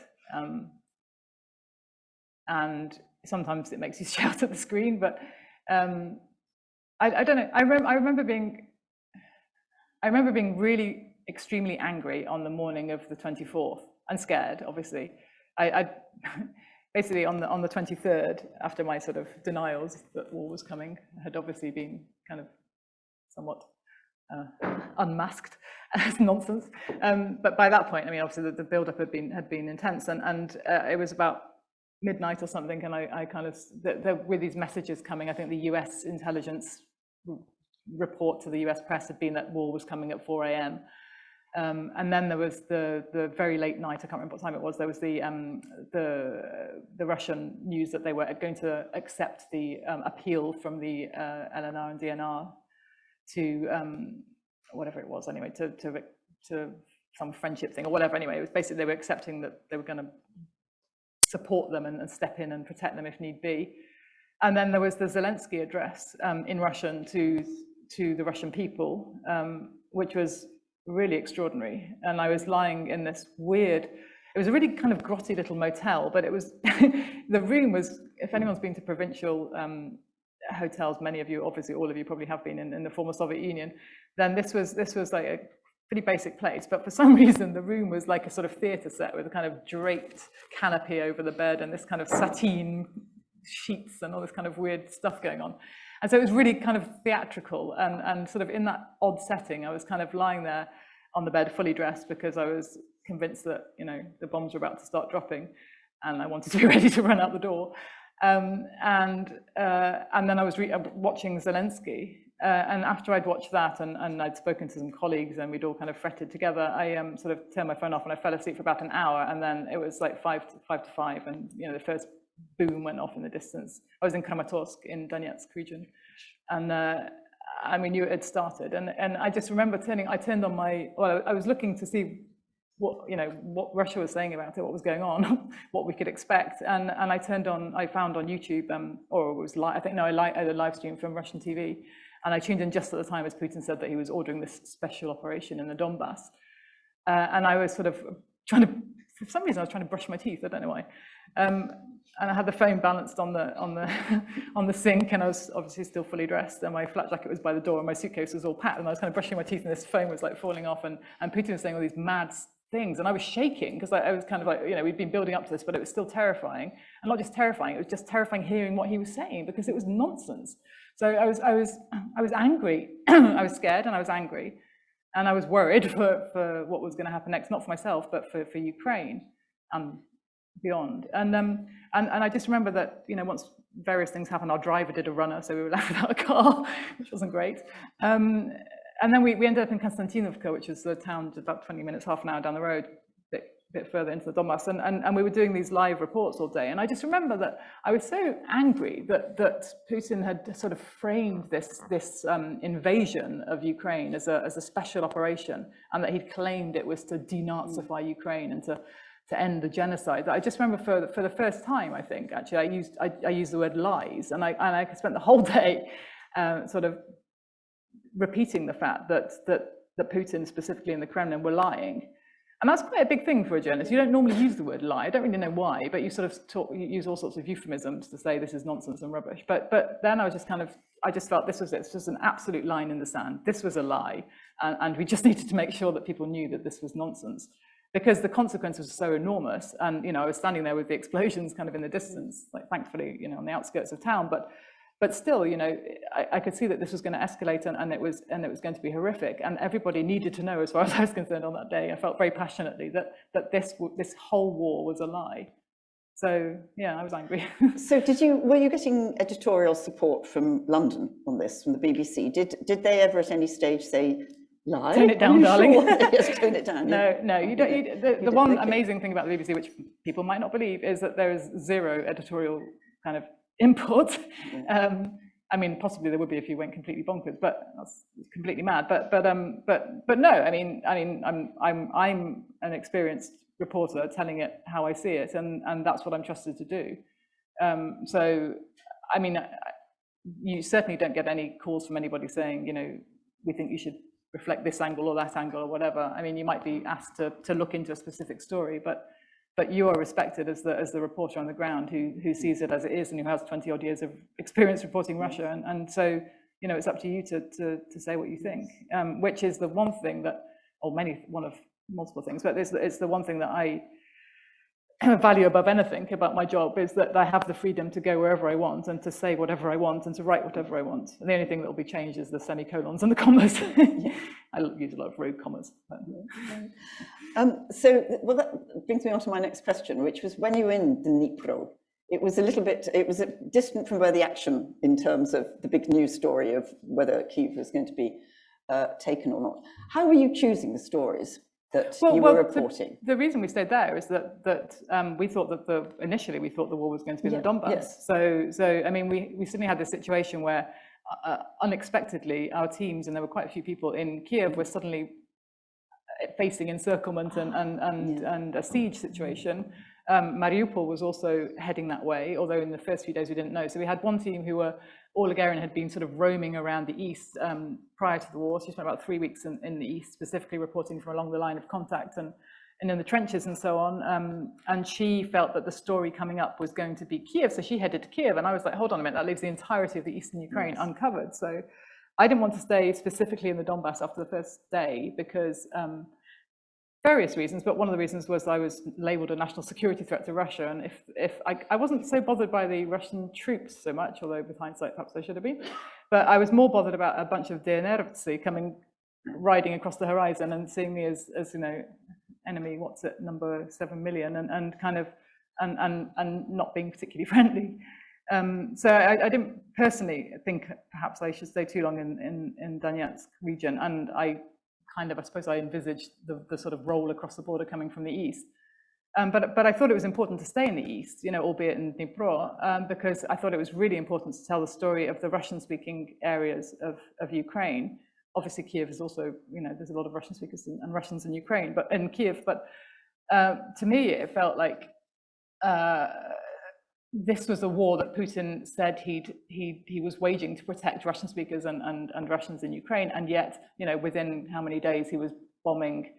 And sometimes it makes you shout at the screen, but I don't know. I remember being really extremely angry on the morning of the 24th, and scared, obviously. I basically on the 23rd, after my sort of denials that war was coming, had obviously been kind of somewhat unmasked as nonsense. But by that point, I mean, obviously the build-up had been intense, and it was about midnight or something, and I kind of, there were these messages coming. I think the US intelligence report to the US press had been that war was coming at 4 a.m. And then there was the very late night, I can't remember what time it was, there was the Russian news that they were going to accept the appeal from the LNR and DNR to whatever it was anyway, to some friendship thing or whatever. Anyway, it was basically they were accepting that they were going to support them and step in and protect them if need be. And then there was the Zelensky Address in Russian to the Russian people, which was really extraordinary. And I was lying in this weird, it was a really kind of grotty little motel, but it was, the room was, if anyone's been to provincial hotels, many of you, obviously all of you probably have been in the former Soviet Union, then this was like a pretty basic place, but for some reason the room was like a sort of theatre set with a kind of draped canopy over the bed and this kind of sateen sheets and all this kind of weird stuff going on. And so it was really kind of theatrical and sort of in that odd setting, I was kind of lying there on the bed fully dressed because I was convinced that, you know, the bombs were about to start dropping and I wanted to be ready to run out the door. And then I was watching Zelensky. And after I'd watched that and I'd spoken to some colleagues and we'd all kind of fretted together, I sort of turned my phone off and I fell asleep for about an hour. And then it was like 5 to 5 and, you know, the first boom went off in the distance. I was in Kramatorsk in Donetsk region. And we knew it had started. And I just remember I turned on I was looking to see what Russia was saying about it, what was going on, what we could expect. And I found on YouTube, or it was live, I had a live stream from Russian TV. And I tuned in just at the time as Putin said that he was ordering this special operation in the Donbass. And I was sort of for some reason I was trying to brush my teeth, I don't know why. And I had the phone balanced on the sink and I was obviously still fully dressed and my flat jacket was by the door and my suitcase was all packed and I was kind of brushing my teeth and this phone was like falling off and Putin was saying all these mad things and I was shaking because I was kind of like, you know, we'd been building up to this, but it was still terrifying. And not just terrifying, it was just terrifying hearing what he was saying because it was nonsense. So I was angry, I was scared and I was angry and I was worried for what was going to happen next, not for myself, but for Ukraine and beyond. And I just remember that, you know, once various things happened, our driver did a runner, so we were left without a car, which wasn't great. And then we ended up in Konstantinovka, which is the town just about 20 minutes, half an hour down the road, a bit further into the Donbass, and we were doing these live reports all day. And I just remember that I was so angry that Putin had sort of framed this invasion of Ukraine as a special operation, and that he'd claimed it was to denazify Ukraine and to end the genocide. I just remember for the first time, I think, actually, I used the word lies, and I spent the whole day sort of repeating the fact that Putin, specifically in the Kremlin, were lying. And that's quite a big thing for a journalist. You don't normally use the word lie. I don't really know why, but you sort of you use all sorts of euphemisms to say this is nonsense and rubbish. But then I just felt this was it. It's just an absolute line in the sand. This was a lie, and we just needed to make sure that people knew that this was nonsense, because the consequences were so enormous. And, you know, I was standing there with the explosions kind of in the distance, like thankfully, you know, on the outskirts of town, but still, you know, I could see that this was going to escalate and it was going to be horrific. And everybody needed to know, as far as I was concerned on that day, I felt very passionately that this whole war was a lie. So yeah, I was angry. So were you getting editorial support from London on this, from the BBC? Did they ever at any stage say, lie? Tone it down, darling. Sure? Yes, tone it down. No, you don't. The one amazing thing about the BBC, which people might not believe, is that there is zero editorial kind of input. I mean, possibly there would be if you went completely bonkers, but that's completely mad. But no. I mean, I'm an experienced reporter telling it how I see it, and that's what I'm trusted to do. So, I mean, you certainly don't get any calls from anybody saying, you know, we think you should reflect this angle or that angle or whatever. I mean, you might be asked to look into a specific story, but you are respected as the reporter on the ground who sees it as it is and who has 20 odd years of experience reporting Russia. And so, you know, it's up to you to say what you think, which is the one thing that, or one of multiple things, but it's the one thing that I value above anything about my job, is that I have the freedom to go wherever I want and to say whatever I want and to write whatever I want. And the only thing that will be changed is the semicolons and the commas. I use a lot of rogue commas. Well, that brings me on to my next question, which was, when you were in the Dnipro, it was distant from where the action, in terms of the big news story of whether Kiev was going to be taken or not. How were you choosing the stories that you were reporting? The reason we stayed there is that we thought that initially we thought the war was going to be in the Donbass. Yes. So I mean, we suddenly had this situation where unexpectedly our teams, and there were quite a few people in Kiev, were suddenly facing encirclement and a siege situation. Mariupol was also heading that way, although in the first few days we didn't know. So we had one team who were all Ligurian, had been sort of roaming around the east prior to the war. So she spent about 3 weeks in the east, specifically reporting from along the line of contact and in the trenches and so on. And she felt that the story coming up was going to be Kiev. So she headed to Kiev. And I was like, hold on a minute, that leaves the entirety of the eastern Ukraine uncovered. So I didn't want to stay specifically in the Donbass after the first day because various reasons, but one of the reasons was I was labeled a national security threat to Russia. And if I wasn't so bothered by the Russian troops so much, although with hindsight, perhaps I should have been, but I was more bothered about a bunch of theyre coming, riding across the horizon and seeing me as you know, enemy, what's it, number 7 million, and kind of, and not being particularly friendly. So I didn't personally think perhaps I should stay too long in Donetsk region, and I suppose I envisaged the sort of roll across the border coming from the east. But I thought it was important to stay in the east, you know, albeit in Dnipro, because I thought it was really important to tell the story of the Russian-speaking areas of Ukraine. Obviously, Kiev is also, you know, there's a lot of Russian speakers and Russians in Ukraine, but in Kiev. But to me, it felt like this was a war that Putin said he was waging to protect Russian speakers and Russians in Ukraine, and yet, you know, within how many days he was bombing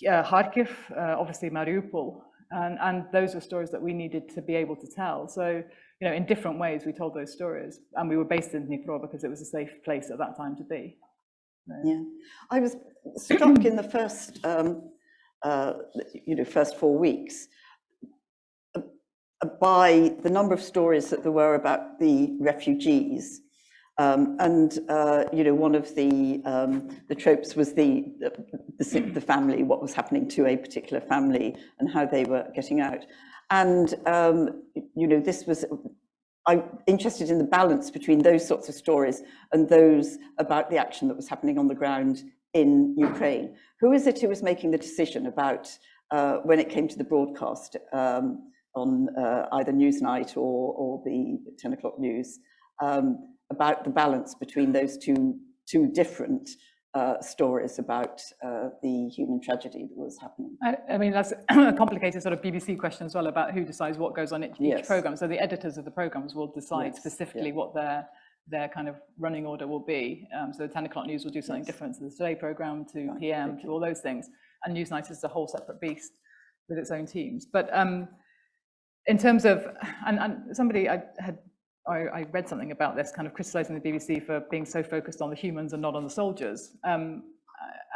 Kharkiv, obviously Mariupol, and those were stories that we needed to be able to tell. So, you know, in different ways we told those stories, and we were based in Dnipro because it was a safe place at that time to be. So. Yeah, I was struck in the first, first 4 weeks by the number of stories that there were about the refugees. One of the tropes was the family, what was happening to a particular family and how they were getting out. And, I'm interested in the balance between those sorts of stories and those about the action that was happening on the ground in Ukraine. Who is it who was making the decision about when it came to the broadcast on either Newsnight or the 10 o'clock news, about the balance between those two different stories about the human tragedy that was happening? I mean, that's a complicated sort of BBC question as well about who decides what goes on each programme. So the editors of the programmes will decide specifically what their kind of running order will be. So the 10 o'clock news will do something different to the Today programme, to PM, to all those things. And Newsnight is a whole separate beast with its own teams. But in terms of, and somebody I read something about this, kind of criticising the BBC for being so focused on the humans and not on the soldiers. And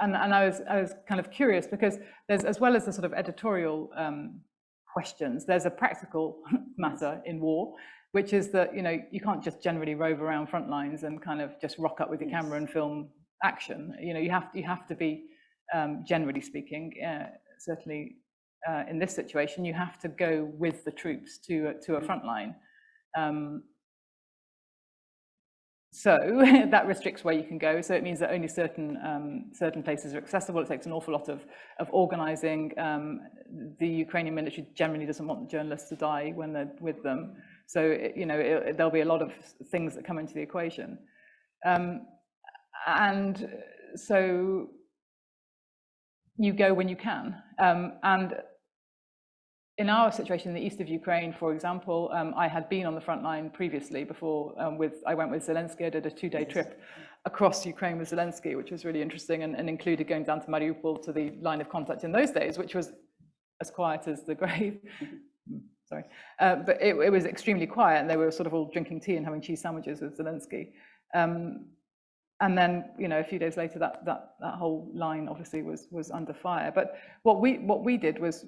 I was kind of curious because there's, as well as the sort of editorial questions, there's a practical matter in war, which is that, you know, you can't just generally rove around front lines and kind of just rock up with your camera and film action. You know, you have to be, generally speaking, certainly in this situation, you have to go with the troops to a front line. So that restricts where you can go. So it means that only certain places are accessible. It takes an awful lot of organising. The Ukrainian military generally doesn't want the journalists to die when they're with them. So there'll be a lot of things that come into the equation, and so you go when you can. And in our situation in the east of Ukraine, for example, I had been on the front line previously before I went with Zelensky. I did a 2-day trip across Ukraine with Zelensky, which was really interesting and included going down to Mariupol to the line of contact in those days, which was as quiet as the grave. Sorry. But it was extremely quiet, and they were sort of all drinking tea and having cheese sandwiches with Zelensky. And then, you know, a few days later, that whole line obviously was under fire. But what we did was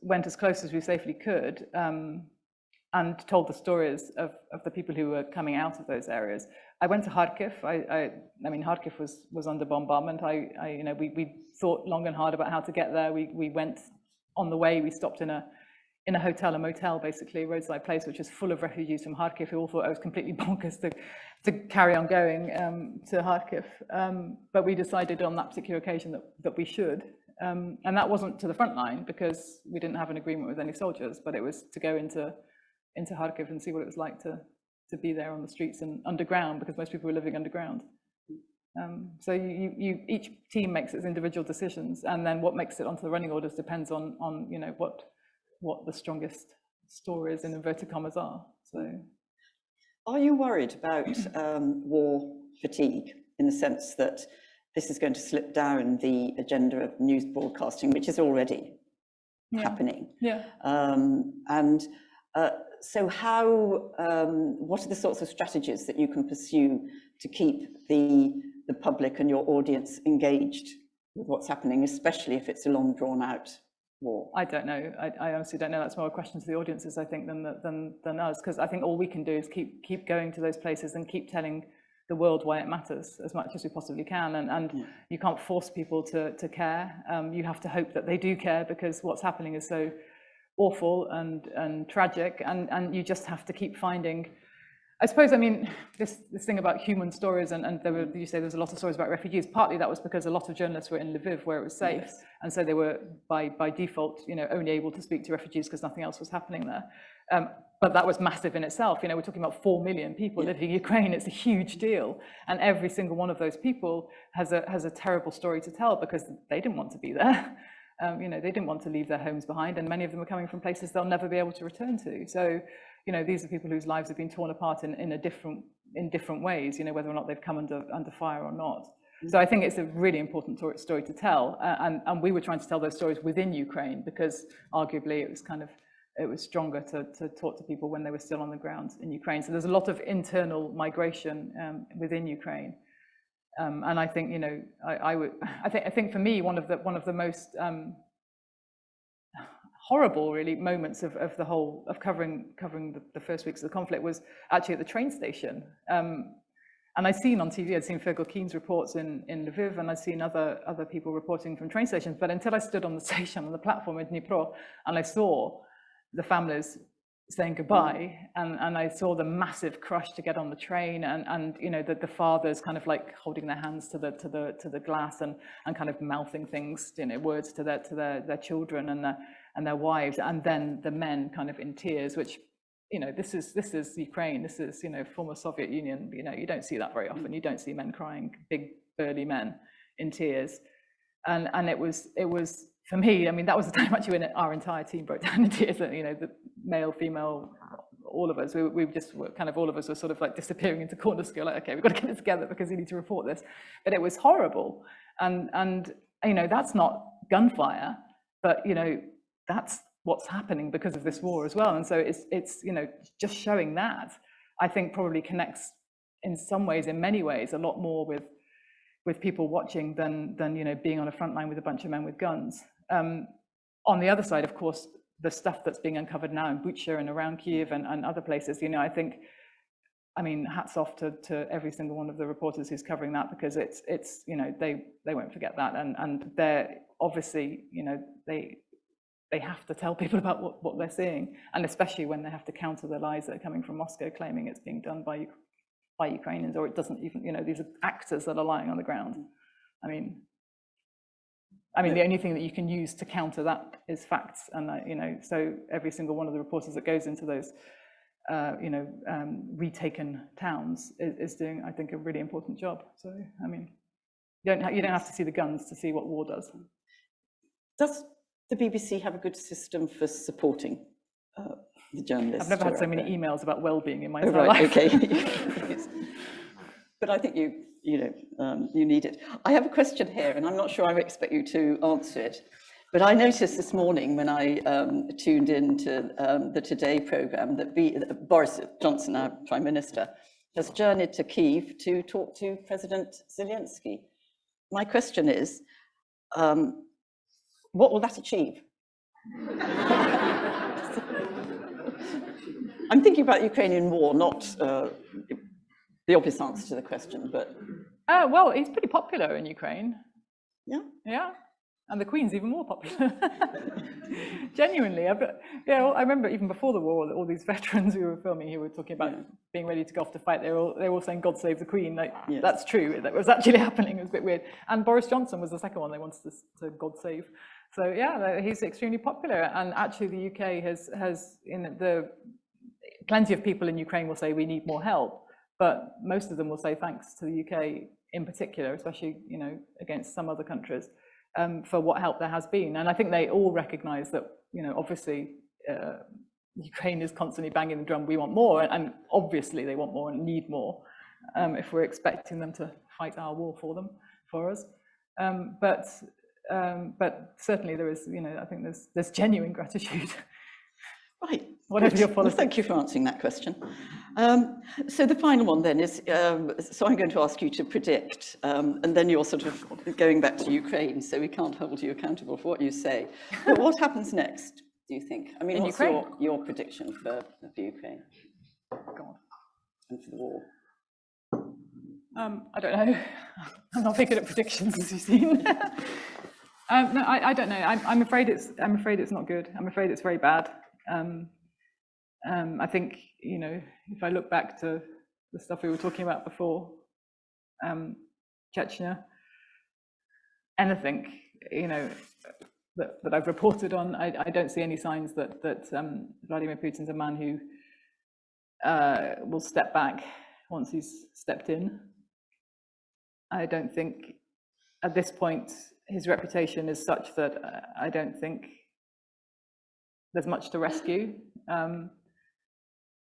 went as close as we safely could, and told the stories of the people who were coming out of those areas. I went to Kharkiv. I mean, Kharkiv was under bombardment. We thought long and hard about how to get there. We went on the way. We stopped in a hotel, a motel, basically, a roadside place, which was full of refugees from Kharkiv who all thought I was completely bonkers to carry on going to Kharkiv. But we decided on that particular occasion that we should. And that wasn't to the front line because we didn't have an agreement with any soldiers, but it was to go into Kharkiv and see what it was like to be there on the streets and underground, because most people were living underground. So each team makes its individual decisions, and then what makes it onto the running orders depends on what the strongest stories in inverted commas are. So, are you worried about war fatigue, in the sense that this is going to slip down the agenda of news broadcasting, which is already happening? Yeah. So what are the sorts of strategies that you can pursue to keep the public and your audience engaged with what's happening, especially if it's a long drawn out war? I don't know. I honestly don't know. That's more a question to the audiences, I think, than us, because I think all we can do is keep going to those places and keep telling the world why it matters as much as we possibly can. And you can't force people to care. You have to hope that they do care, because what's happening is so awful and tragic, and you just have to keep finding, I suppose, I mean, this thing about human stories, and you say there's a lot of stories about refugees. Partly that was because a lot of journalists were in Lviv, where it was safe, and so they were by default, only able to speak to refugees because nothing else was happening there. But that was massive in itself. We're talking about 4 million people living in Ukraine. It's a huge deal, and every single one of those people has a terrible story to tell, because they didn't want to be there. They didn't want to leave their homes behind, and many of them are coming from places they'll never be able to return to. So, these are people whose lives have been torn apart in different ways, whether or not they've come under fire or not. So I think it's a really important story to tell, and we were trying to tell those stories within Ukraine, because arguably it was stronger to talk to people when they were still on the ground in Ukraine. So there's a lot of internal migration within Ukraine. And I think, I think for me, one of the most horrible, really, moments of covering the first weeks of the conflict was actually at the train station. And I'd seen on TV, I'd seen Fergal Keane's reports in Lviv, and I'd seen other people reporting from train stations. But until I stood on the station, on the platform in Dnipro, and I saw the families saying goodbye, and I saw the massive crush to get on the train, and the fathers kind of like holding their hands to the glass and kind of mouthing things, words to their children and their wives, and then the men kind of in tears, which this is Ukraine, this is former Soviet Union. You don't see that very often. You don't see men crying, big burly men in tears, and it was for me, I mean, that was the time actually when our entire team broke down in tears. The male, female, all of us, we just were kind of, all of us were sort of like disappearing into corners, go like, okay, we've got to get it together because we need to report this. But it was horrible, and that's not gunfire, but that's what's happening because of this war as well. And so it's just showing that, I think, probably connects in some ways, in many ways, a lot more with people watching than being on a front line with a bunch of men with guns. On the other side, of course, the stuff that's being uncovered now in Bucha and around Kiev and other places, I think, I mean, hats off to every single one of the reporters who's covering that, because it's they won't forget that, and they're obviously, they have to tell people about what they're seeing, and especially when they have to counter the lies that are coming from Moscow claiming it's being done by Ukrainians, or it doesn't even, these are actors that are lying on the ground. I mean, the only thing that you can use to counter that is facts, and so every single one of the reporters that goes into those retaken towns is doing, I think, a really important job. So I mean, you don't have to see the guns to see what war does. Does the BBC have a good system for supporting the journalists? I've never had so many emails about well-being in my entire life. Okay. But I think you need it. I have a question here, and I'm not sure I expect you to answer it, but I noticed this morning when I tuned into the Today programme that Boris Johnson, our Prime Minister, has journeyed to Kiev to talk to President Zelensky. My question is, what will that achieve? I'm thinking about the Ukrainian war, not the obvious answer to the question, but... well, he's pretty popular in Ukraine. Yeah? Yeah, and the Queen's even more popular. Genuinely. I remember even before the war, all these veterans who were filming, who were talking about being ready to go off to fight, they were all saying, God save the Queen. Like, yes. That's true, that was actually happening. It was a bit weird. And Boris Johnson was the second one they wanted to God save. So yeah, he's extremely popular. And actually the UK has plenty of people in Ukraine will say we need more help, but most of them will say thanks to the UK in particular, especially, you know, against some other countries, for what help there has been. And I think they all recognize that, you know, obviously Ukraine is constantly banging the drum, we want more, and obviously they want more and need more, if we're expecting them to fight our war for us. But certainly there is, you know, I think there's genuine gratitude. Right. Whatever your policy. Well, thank you for answering that question. So the final one then is, so I'm going to ask you to predict, and then you're sort of going back to Ukraine, so we can't hold you accountable for what you say. But what happens next, do you think? I mean, what's your prediction for Ukraine? God. And for the war? I don't know. I'm not very good at predictions, as you've seen. No, I don't know. I'm afraid it's not good. I'm afraid it's very bad. I think, you know, if I look back to the stuff we were talking about before, Chechnya, anything, you know, that I've reported on, I don't see any signs that Vladimir Putin's a man who will step back once he's stepped in. I don't think at this point his reputation is such that I don't think there's much to rescue.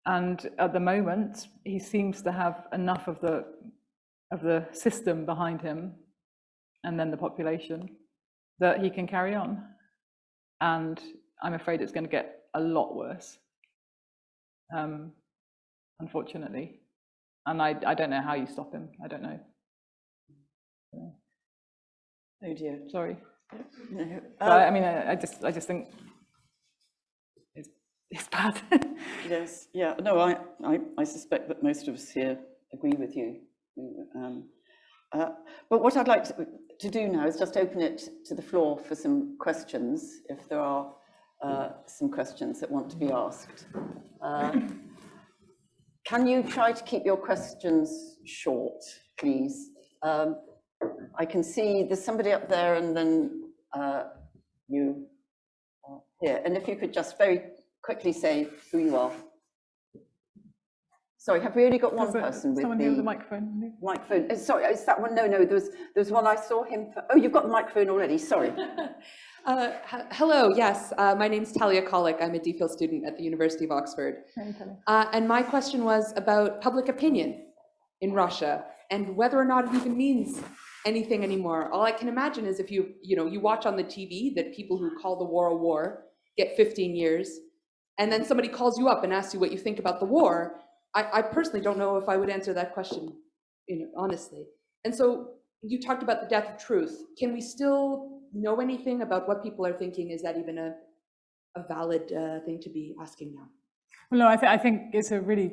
And at the moment, he seems to have enough of the system behind him, and then the population, that he can carry on. And I'm afraid it's going to get a lot worse, unfortunately. And I don't know how you stop him. I don't know. Oh dear. Sorry. No. I mean, I just think it's bad. Yes. Yeah. No. I suspect that most of us here agree with you. But what I'd like to do now is just open it to the floor for some questions, if there are some questions that want to be asked. Can you try to keep your questions short, please? I can see there's somebody up there, and then you here. And if you could just very quickly say who you are. Sorry, have we only got one person with someone here with a microphone? Microphone. Sorry, is that one? No, there's one I saw him. Oh, you've got the microphone already. Sorry. Hello. Yes, my name's Talia Kollick. I'm a DPhil student at the University of Oxford. And my question was about public opinion in Russia and whether or not it even means anything anymore. All I can imagine is if you watch on the TV that people who call the war a war get 15 years, and then somebody calls you up and asks you what you think about the war. I personally don't know if I would answer that question, honestly. And so you talked about the death of truth. Can we still know anything about what people are thinking? Is that even a valid thing to be asking now? Well, no, I think it's a really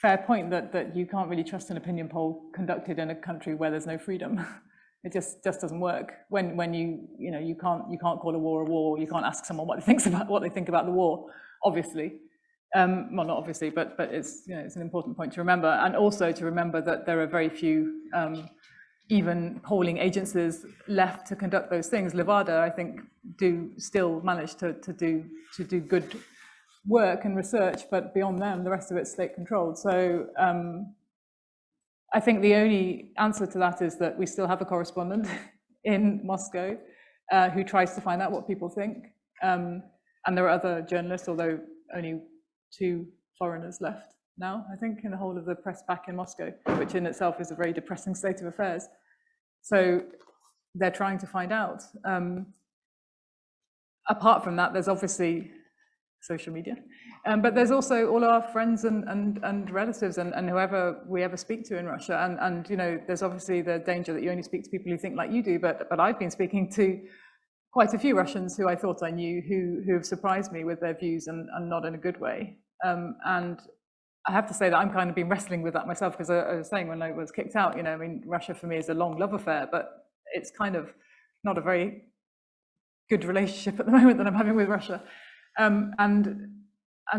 fair point that you can't really trust an opinion poll conducted in a country where there's no freedom. It just doesn't work. When you can't call a war, you can't ask someone what they think about the war, obviously. Well, not obviously, but it's it's an important point to remember, and also to remember that there are very few even polling agencies left to conduct those things. Levada, I think, do still manage to do good work and research, but beyond them, the rest of it's state controlled. So I think the only answer to that is that we still have a correspondent in Moscow who tries to find out what people think, and there are other journalists, although only 2 foreigners left now, I think, in the whole of the press back in Moscow, which in itself is a very depressing state of affairs. So they're trying to find out. Apart from that, there's obviously social media, but there's also all our friends and relatives and whoever we ever speak to in Russia. And there's obviously the danger that you only speak to people who think like you do, but I've been speaking to quite a few Russians who I thought I knew who have surprised me with their views and not in a good way. And I have to say that I'm kind of been wrestling with that myself, because I was saying when I was kicked out, I mean, Russia for me is a long love affair, but it's kind of not a very good relationship at the moment that I'm having with Russia. And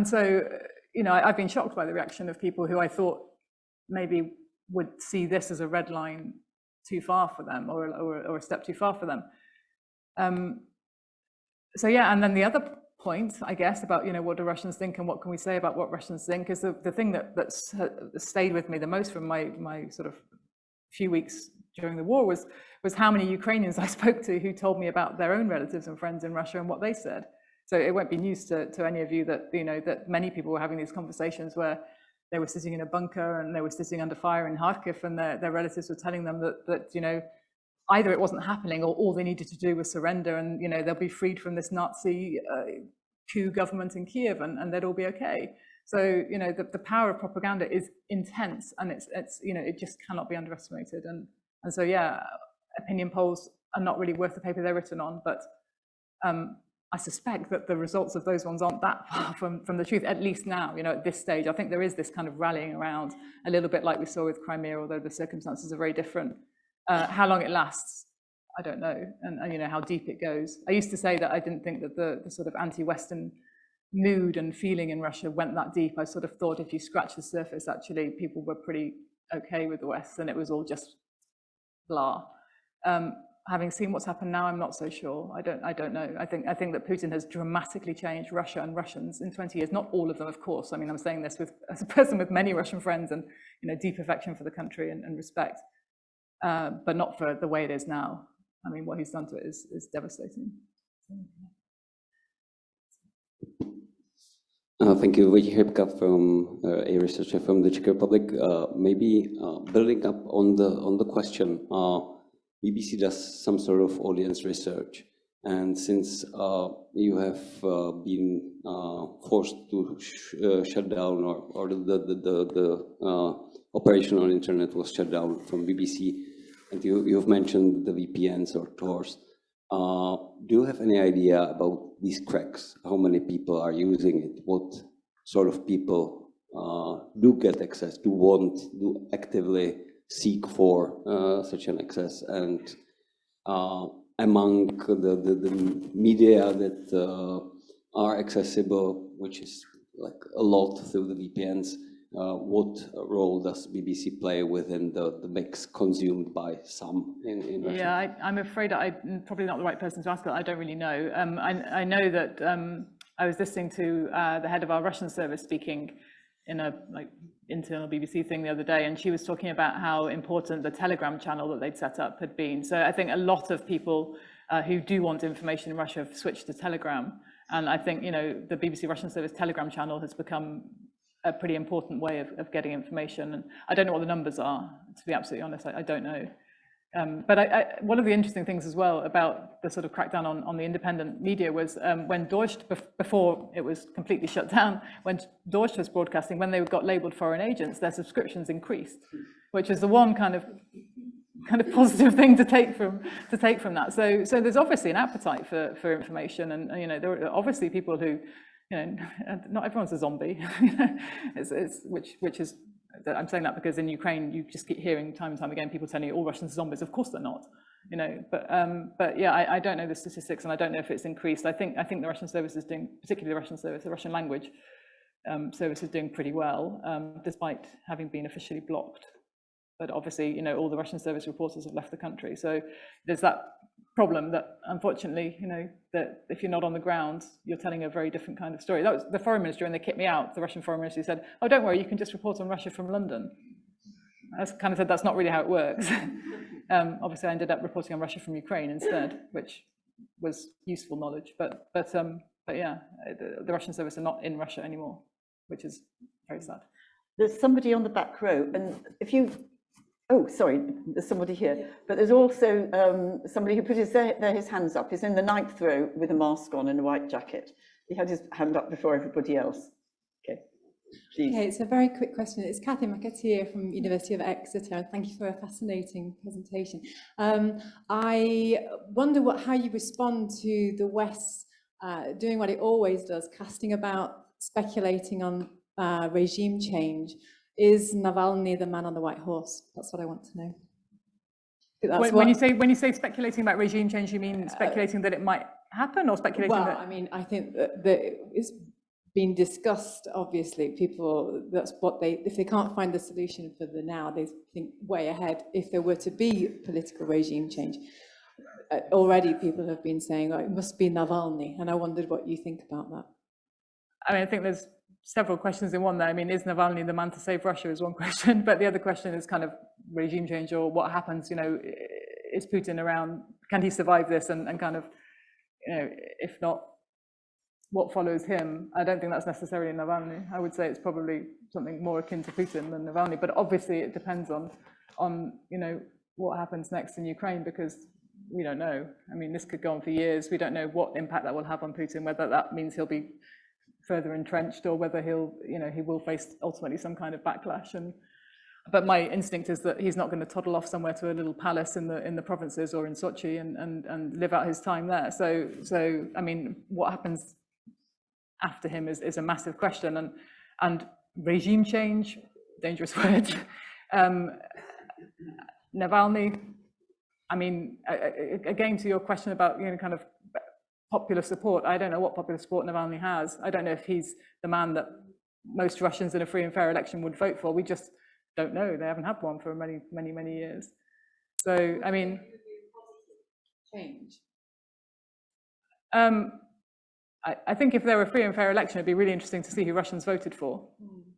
so, I've been shocked by the reaction of people who I thought maybe would see this as a red line too far for them, or a step too far for them. So yeah, and then the other point, I guess, about what do Russians think and what can we say about what Russians think, is the thing that's stayed with me the most from my sort of few weeks during the war was how many Ukrainians I spoke to who told me about their own relatives and friends in Russia and what they said. So it won't be news to any of you that, you know, that many people were having these conversations where they were sitting in a bunker and they were sitting under fire in Kharkiv, and their relatives were telling them that you know, either it wasn't happening or all they needed to do was surrender, and, you know, they'll be freed from this Nazi coup government in Kiev, and they'd all be okay. So, you know, the power of propaganda is intense, and it's you know, it just cannot be underestimated. And so, yeah, opinion polls are not really worth the paper they're written on, but I suspect that the results of those ones aren't that far from the truth, at least now, you know, at this stage. I think there is this kind of rallying around, a little bit like we saw with Crimea, although the circumstances are very different. How long it lasts, I don't know, and you know, how deep it goes. I used to say that I didn't think that the sort of anti-Western mood and feeling in Russia went that deep. I sort of thought if you scratch the surface, actually, people were pretty okay with the West, and it was all just blah. Having seen what's happened now, I'm not so sure. I don't know. I think that Putin has dramatically changed Russia and Russians in 20 years. Not all of them, of course. I mean, I'm saying this as a person with many Russian friends and, you know, deep affection for the country and respect, but not for the way it is now. I mean, what he's done to it is devastating. Thank you, Vicky Hrbka, from a researcher from the Czech Republic. Maybe building up on the question, BBC does some sort of audience research, and since you have been forced to shut down, or the operation on internet was shut down from BBC, and you've mentioned the VPNs or Tors. Do you have any idea about these cracks? How many people are using it? What sort of people do get access, do actively seek for such an access? And among the media that are accessible, which is like a lot through the VPNs, what role does BBC play within the mix consumed by some in Russia? Yeah, I'm afraid I'm probably not the right person to ask, but I don't really know. I know that I was listening to the head of our Russian service speaking in a internal BBC thing the other day, and she was talking about how important the Telegram channel that they'd set up had been. So I think a lot of people who do want information in Russia have switched to Telegram, and I think, you know, the BBC Russian service Telegram channel has become a pretty important way of getting information. And I don't know what the numbers are, to be absolutely honest. I don't know. But one of the interesting things as well about the sort of crackdown on the independent media was when Deutsche, before it was completely shut down, when Deutsche was broadcasting, when they got labelled foreign agents, their subscriptions increased, which is the one kind of positive thing to take from that. So there's obviously an appetite for information, and you know, there are obviously people who, you know, not everyone's a zombie, which is, I'm saying that because in Ukraine you just keep hearing time and time again people telling you all Russians are zombies. Of course they're not, you know. But yeah, I don't know the statistics, and I don't know if it's increased. I think the Russian service is doing, particularly the Russian service, the Russian language service is doing pretty well, despite having been officially blocked. But obviously, you know, all the Russian service reporters have left the country. So there's that problem that, unfortunately, you know, that if you're not on the ground, you're telling a very different kind of story. That was the foreign minister, and they kicked me out. The Russian foreign minister said, "Oh, don't worry, you can just report on Russia from London." I kind of said that's not really how it works. Obviously, I ended up reporting on Russia from Ukraine instead, which was useful knowledge. But yeah, the Russian service are not in Russia anymore, which is very sad. There's somebody on the back row, and if you. Oh, sorry, there's somebody here. But there's also somebody who put his hands up. He's in the 9th row with a mask on and a white jacket. He had his hand up before everybody else. Okay, please. Okay, it's a very quick question. It's Cathy McAteer from University of Exeter. Thank you for a fascinating presentation. I wonder how you respond to the West doing what it always does, casting about, speculating on regime change. Is Navalny the man on the white horse? That's what I want to know. When you say speculating about regime change, you mean speculating that it might happen, or speculating that? I mean, I think that it's been discussed. Obviously, people, that's what if they can't find the solution for the now, they think way ahead. If there were to be political regime change, already people have been saying, oh, it must be Navalny, and I wondered what you think about that. I mean, I think there's several questions in one there. I mean, is Navalny the man to save Russia is one question, but the other question is kind of regime change, or what happens, you know, is Putin around, can he survive this, and kind of, you know, if not, what follows him? I don't think that's necessarily Navalny. I would say it's probably something more akin to Putin than Navalny, but obviously it depends on you know, what happens next in Ukraine, because we don't know. I mean, this could go on for years. We don't know what impact that will have on Putin, whether that means he'll be further entrenched or whether he'll, you know, he will face ultimately some kind of backlash. But my instinct is that he's not going to toddle off somewhere to a little palace in the provinces or in Sochi and live out his time there. So I mean, what happens after him is a massive question, and regime change, dangerous word. Navalny, I mean, again, to your question about, you know, kind of popular support, I don't know what popular support Navalny has. I don't know if he's the man that most Russians in a free and fair election would vote for. We just don't know. They haven't had one for many years. So, I mean, change. I think if there were a free and fair election, it'd be really interesting to see who Russians voted for.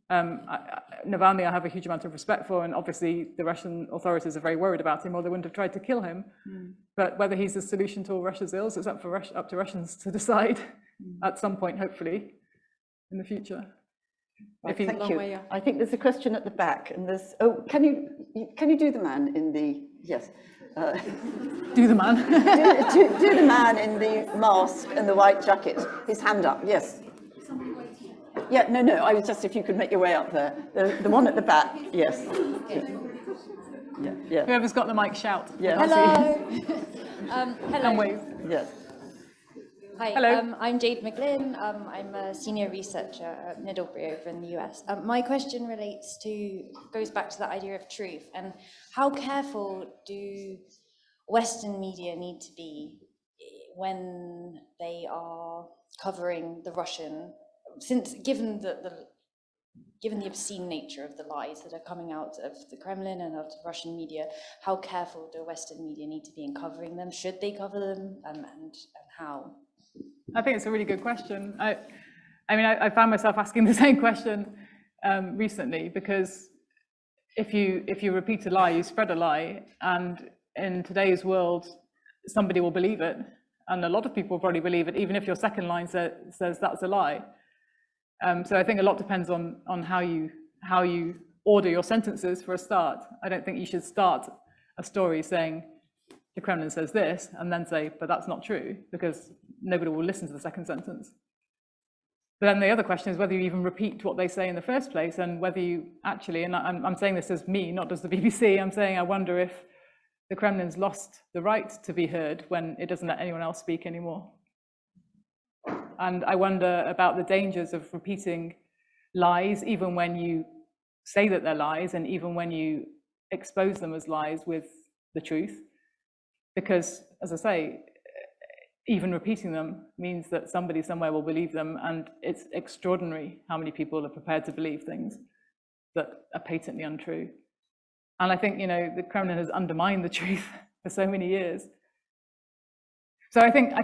Navalny, I have a huge amount of respect for, and obviously the Russian authorities are very worried about him, or they wouldn't have tried to kill him. But whether he's the solution to all Russia's ills, it's up to Russians to decide at some point, hopefully, in the future. Right, thank you. I think there's a question at the back, and there's, oh, can you do the man in the, yes. Do the man. do the man in the mask and the white jacket. His hand up, yes. Yeah, no, I was just, if you could make your way up there. The one at the back, yes. Yeah. Whoever's got the mic, shout. Yeah. Hello. Hello. And wave. Yes. Hi, Hello. I'm Jade McGlynn. I'm a senior researcher at Middlebury over in the US. My question goes back to that idea of truth, and how careful do Western media need to be when they are covering the Russian, given the obscene nature of the lies that are coming out of the Kremlin and of the Russian media, how careful do Western media need to be in covering them? Should they cover them, and how? I think it's a really good question. I mean, I found myself asking the same question recently, because if you repeat a lie, you spread a lie, and in today's world, somebody will believe it, and a lot of people probably believe it, even if your second line says that's a lie. So I think a lot depends on how you order your sentences for a start. I don't think you should start a story saying the Kremlin says this and then say, but that's not true, because nobody will listen to the second sentence. But then the other question is whether you even repeat what they say in the first place, and whether you actually, and I'm saying this as me, not as the BBC, I'm saying I wonder if the Kremlin's lost the right to be heard when it doesn't let anyone else speak anymore. And I wonder about the dangers of repeating lies, even when you say that they're lies, and even when you expose them as lies with the truth. Because, as I say, even repeating them means that somebody somewhere will believe them, and it's extraordinary how many people are prepared to believe things that are patently untrue. And I think, you know, the Kremlin has undermined the truth for so many years. So I think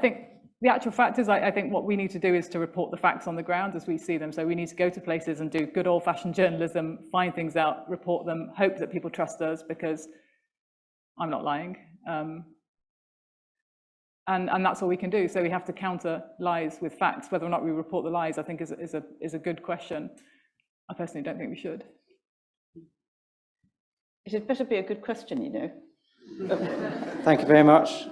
the actual fact is, I think what we need to do is to report the facts on the ground as we see them. So we need to go to places and do good old-fashioned journalism, find things out, report them, hope that people trust us, because I'm not lying. And that's all we can do. So we have to counter lies with facts. Whether or not we report the lies, I think, is a good question. I personally don't think we should. It had better be a good question, you know. Thank you very much.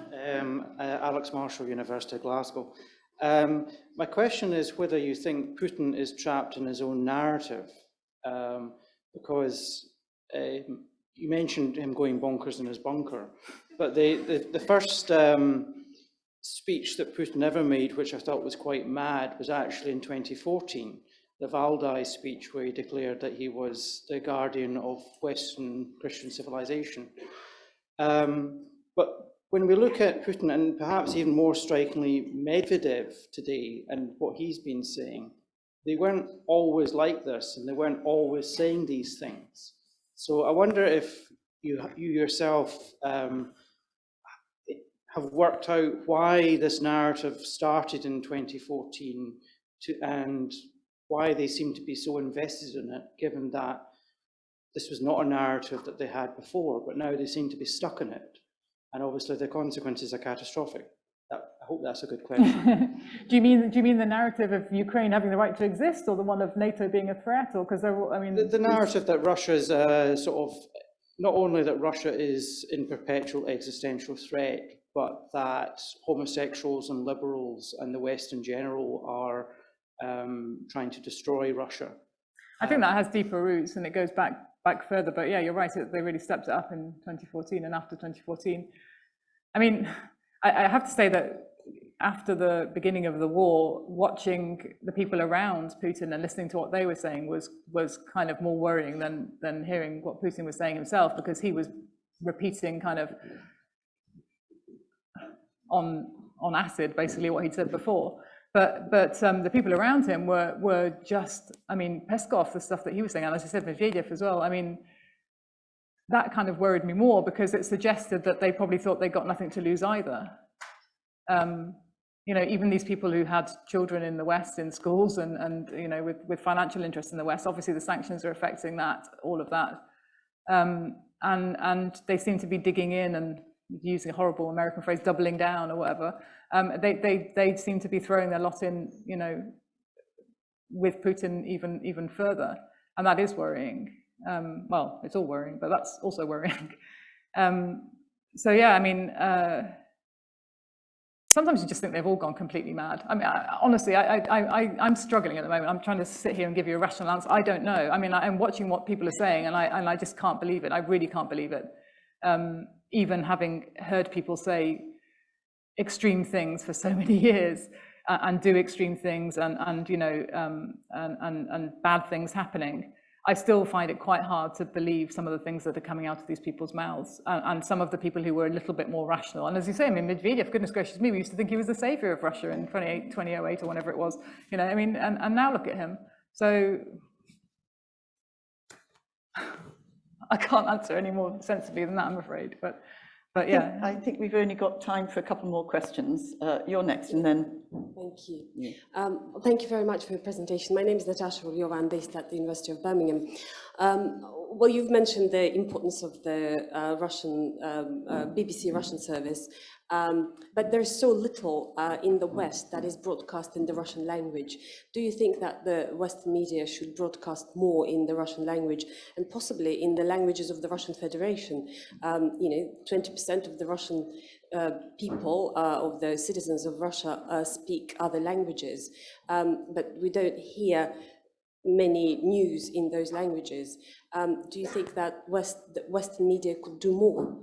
Alex Marshall, University of Glasgow. My question is whether you think Putin is trapped in his own narrative, because you mentioned him going bonkers in his bunker, but the first speech that Putin ever made, which I thought was quite mad, was actually in 2014, the Valdai speech, where he declared that he was the guardian of Western Christian civilization. But when we look at Putin, and perhaps even more strikingly Medvedev today and what he's been saying, they weren't always like this, and they weren't always saying these things. So I wonder if you yourself have worked out why this narrative started in 2014 and why they seem to be so invested in it, given that this was not a narrative that they had before, but now they seem to be stuck in it. And obviously the consequences are catastrophic. I hope that's a good question. Do you mean the narrative of Ukraine having the right to exist, or the one of NATO being a threat? Or because I mean, the narrative that Russia is sort of, not only that Russia is in perpetual existential threat, but that homosexuals and liberals and the West in general are trying to destroy Russia. I think that has deeper roots and it goes back further. But yeah, you're right. They really stepped it up in 2014 and after 2014. I mean, I have to say that after the beginning of the war, watching the people around Putin and listening to what they were saying was kind of more worrying than hearing what Putin was saying himself, because he was repeating kind of on acid basically what he'd said before. But the people around him were just, I mean, Peskov, the stuff that he was saying, and as I said, Medvedev as well. I mean, that kind of worried me more because it suggested that they probably thought they got nothing to lose either. You know, even these people who had children in the West in schools and you know, with financial interests in the West, obviously the sanctions are affecting that, all of that. And they seem to be digging in and using a horrible American phrase, doubling down or whatever. They seem to be throwing their lot in, you know, with Putin even further. And that is worrying. Well, it's all worrying, but that's also worrying. So yeah, I mean, sometimes you just think they've all gone completely mad. I mean, honestly, I'm struggling at the moment. I'm trying to sit here and give you a rational answer. I don't know. I mean, I'm watching what people are saying, and I just can't believe it. I really can't believe it. Even having heard people say extreme things for so many years and do extreme things and you know, and bad things happening, I still find it quite hard to believe some of the things that are coming out of these people's mouths, and some of the people who were a little bit more rational. And as you say, I mean, Medvedev, goodness gracious me, we used to think he was the savior of Russia in 2008 or whenever it was, you know, I mean, and now look at him. So I can't answer any more sensibly than that, I'm afraid, but yeah. I think we've only got time for a couple more questions. You're next, and then... Thank you. Yeah. Thank you very much for your presentation. My name is Natasha Ruliova. I'm based at the University of Birmingham. Well, you've mentioned the importance of the BBC Russian service, but there's so little in the West that is broadcast in the Russian language. Do you think that the Western media should broadcast more in the Russian language and possibly in the languages of the Russian Federation? You know, 20% of the Russian people, of the citizens of Russia, speak other languages, but we don't hear many news in those languages. Do you think that Western media could do more?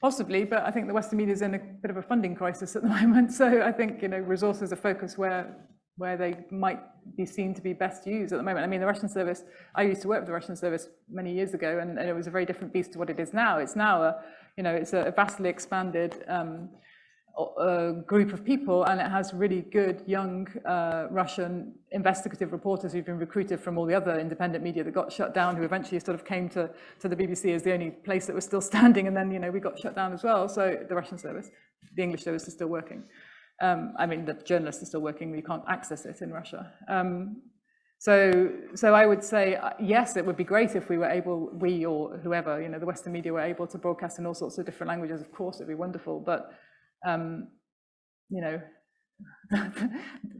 Possibly, but I think the Western media is in a bit of a funding crisis at the moment. So I think, you know, resources are focused where they might be seen to be best used at the moment. I mean, the Russian service, I used to work with the Russian service many years ago, and it was a very different beast to what it is now. It's now it's a vastly expanded group of people, and it has really good young Russian investigative reporters who've been recruited from all the other independent media that got shut down, who eventually sort of came to the BBC as the only place that was still standing, and then, you know, we got shut down as well. So the Russian service, the English service is still working. I mean, the journalists are still working, but you can't access it in Russia. So I would say, yes, it would be great if we were able, we or whoever, you know, the Western media were able to broadcast in all sorts of different languages. Of course, it'd be wonderful, but you know,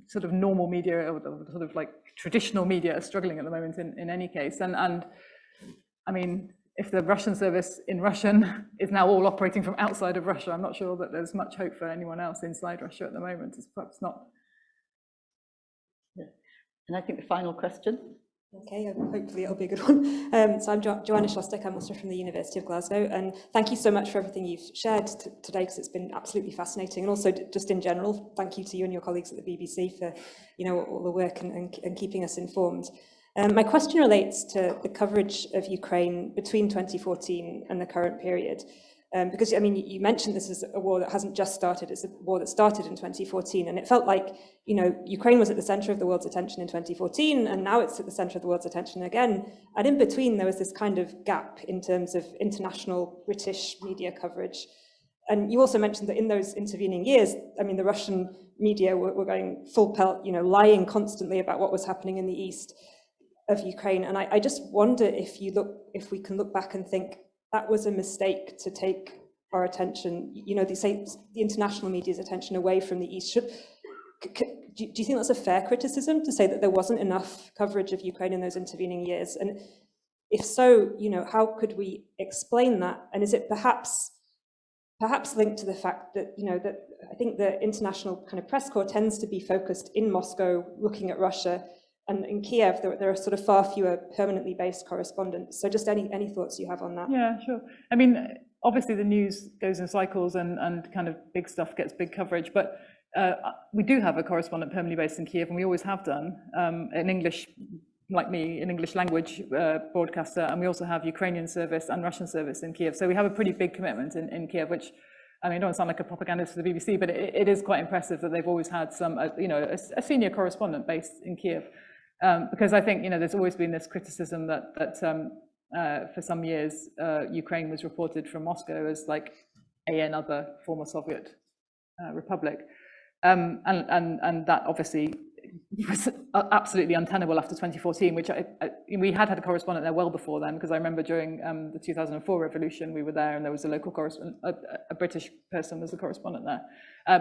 sort of normal media or sort of like traditional media are struggling at the moment in any case. And I mean, if the Russian service in Russian is now all operating from outside of Russia, I'm not sure that there's much hope for anyone else inside Russia at the moment. It's perhaps not. Yeah. And I think the final question. Okay, hopefully it'll be a good one. So I'm Joanna Shostak, I'm also from the University of Glasgow, and thank you so much for everything you've shared today, because it's been absolutely fascinating, and also just in general, thank you to you and your colleagues at the BBC for, you know, all the work and keeping us informed. My question relates to the coverage of Ukraine between 2014 and the current period. Because, I mean, you mentioned this is a war that hasn't just started, it's a war that started in 2014, and it felt like, you know, Ukraine was at the centre of the world's attention in 2014, and now it's at the centre of the world's attention again, and in between there was this kind of gap in terms of international British media coverage. And you also mentioned that in those intervening years, I mean, the Russian media were going full pelt, you know, lying constantly about what was happening in the east of Ukraine. And I just wonder if we can look back and think that was a mistake to take our attention, you know, the international media's attention away from the east. Do you think that's a fair criticism, to say that there wasn't enough coverage of Ukraine in those intervening years? And if so, you know, how could we explain that? And is it perhaps linked to the fact that, you know, that I think the international kind of press corps tends to be focused in Moscow, looking at Russia, and in Kiev there are sort of far fewer permanently based correspondents. So just any thoughts you have on that? Yeah, sure. I mean, obviously the news goes in cycles and kind of big stuff gets big coverage, but we do have a correspondent permanently based in Kiev, and we always have done, in English, like me, an English language broadcaster, and we also have Ukrainian service and Russian service in Kiev. So we have a pretty big commitment in Kiev, which, I mean, I don't sound like a propagandist for the BBC, but it is quite impressive that they've always had some, you know, a senior correspondent based in Kiev. Because I think, you know, there's always been this criticism that for some years, Ukraine was reported from Moscow as like another former Soviet republic. And that obviously was absolutely untenable after 2014, which we had a correspondent there well before then, because I remember during the 2004 revolution, we were there and there was a local correspondent, a British person was the correspondent there.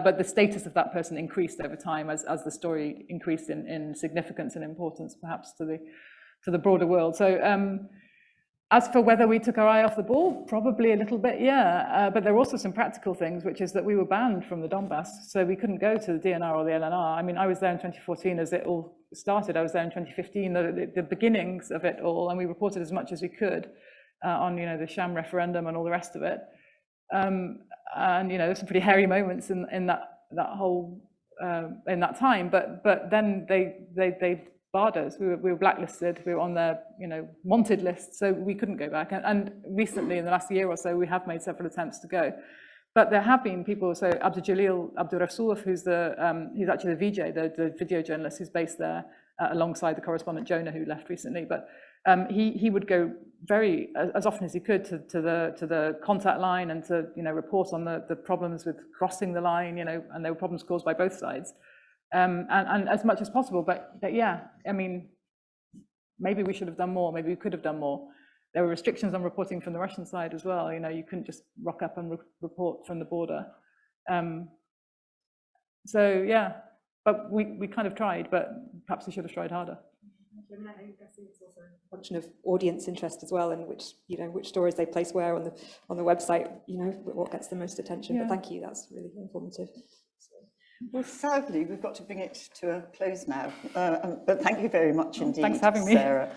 But the status of that person increased over time as the story increased in significance and importance, perhaps to the broader world. So as for whether we took our eye off the ball, probably a little bit, yeah. But there were also some practical things, which is that we were banned from the Donbass, so we couldn't go to the DNR or the LNR. I mean, I was there in 2014 as it all started. I was there in 2015, the beginnings of it all, and we reported as much as we could on, you know, the sham referendum and all the rest of it. And, you know, there's some pretty hairy moments in that whole in that time. But then they barred us. We were blacklisted. We were on their, you know, wanted list, so we couldn't go back. And recently, in the last year or so, we have made several attempts to go. But there have been people. So Abdul Rasulov, who's actually the VJ, the video journalist who's based there, alongside the correspondent Jonah, who left recently. But he would go very as often as he could to the contact line and to, you know, report on the problems with crossing the line, you know, and there were problems caused by both sides. And as much as possible, but yeah, I mean, maybe we should have done more, maybe we could have done more. There were restrictions on reporting from the Russian side as well, you know, you couldn't just rock up and report from the border. So yeah, but we kind of tried, but perhaps we should have tried harder. I mean, I guess it's also a function of audience interest as well, and which stories they place where on the website, you know, what gets the most attention. Yeah. But thank you, that's really informative. Well, sadly, we've got to bring it to a close now. But thank you very much indeed, thanks for having me, Sarah.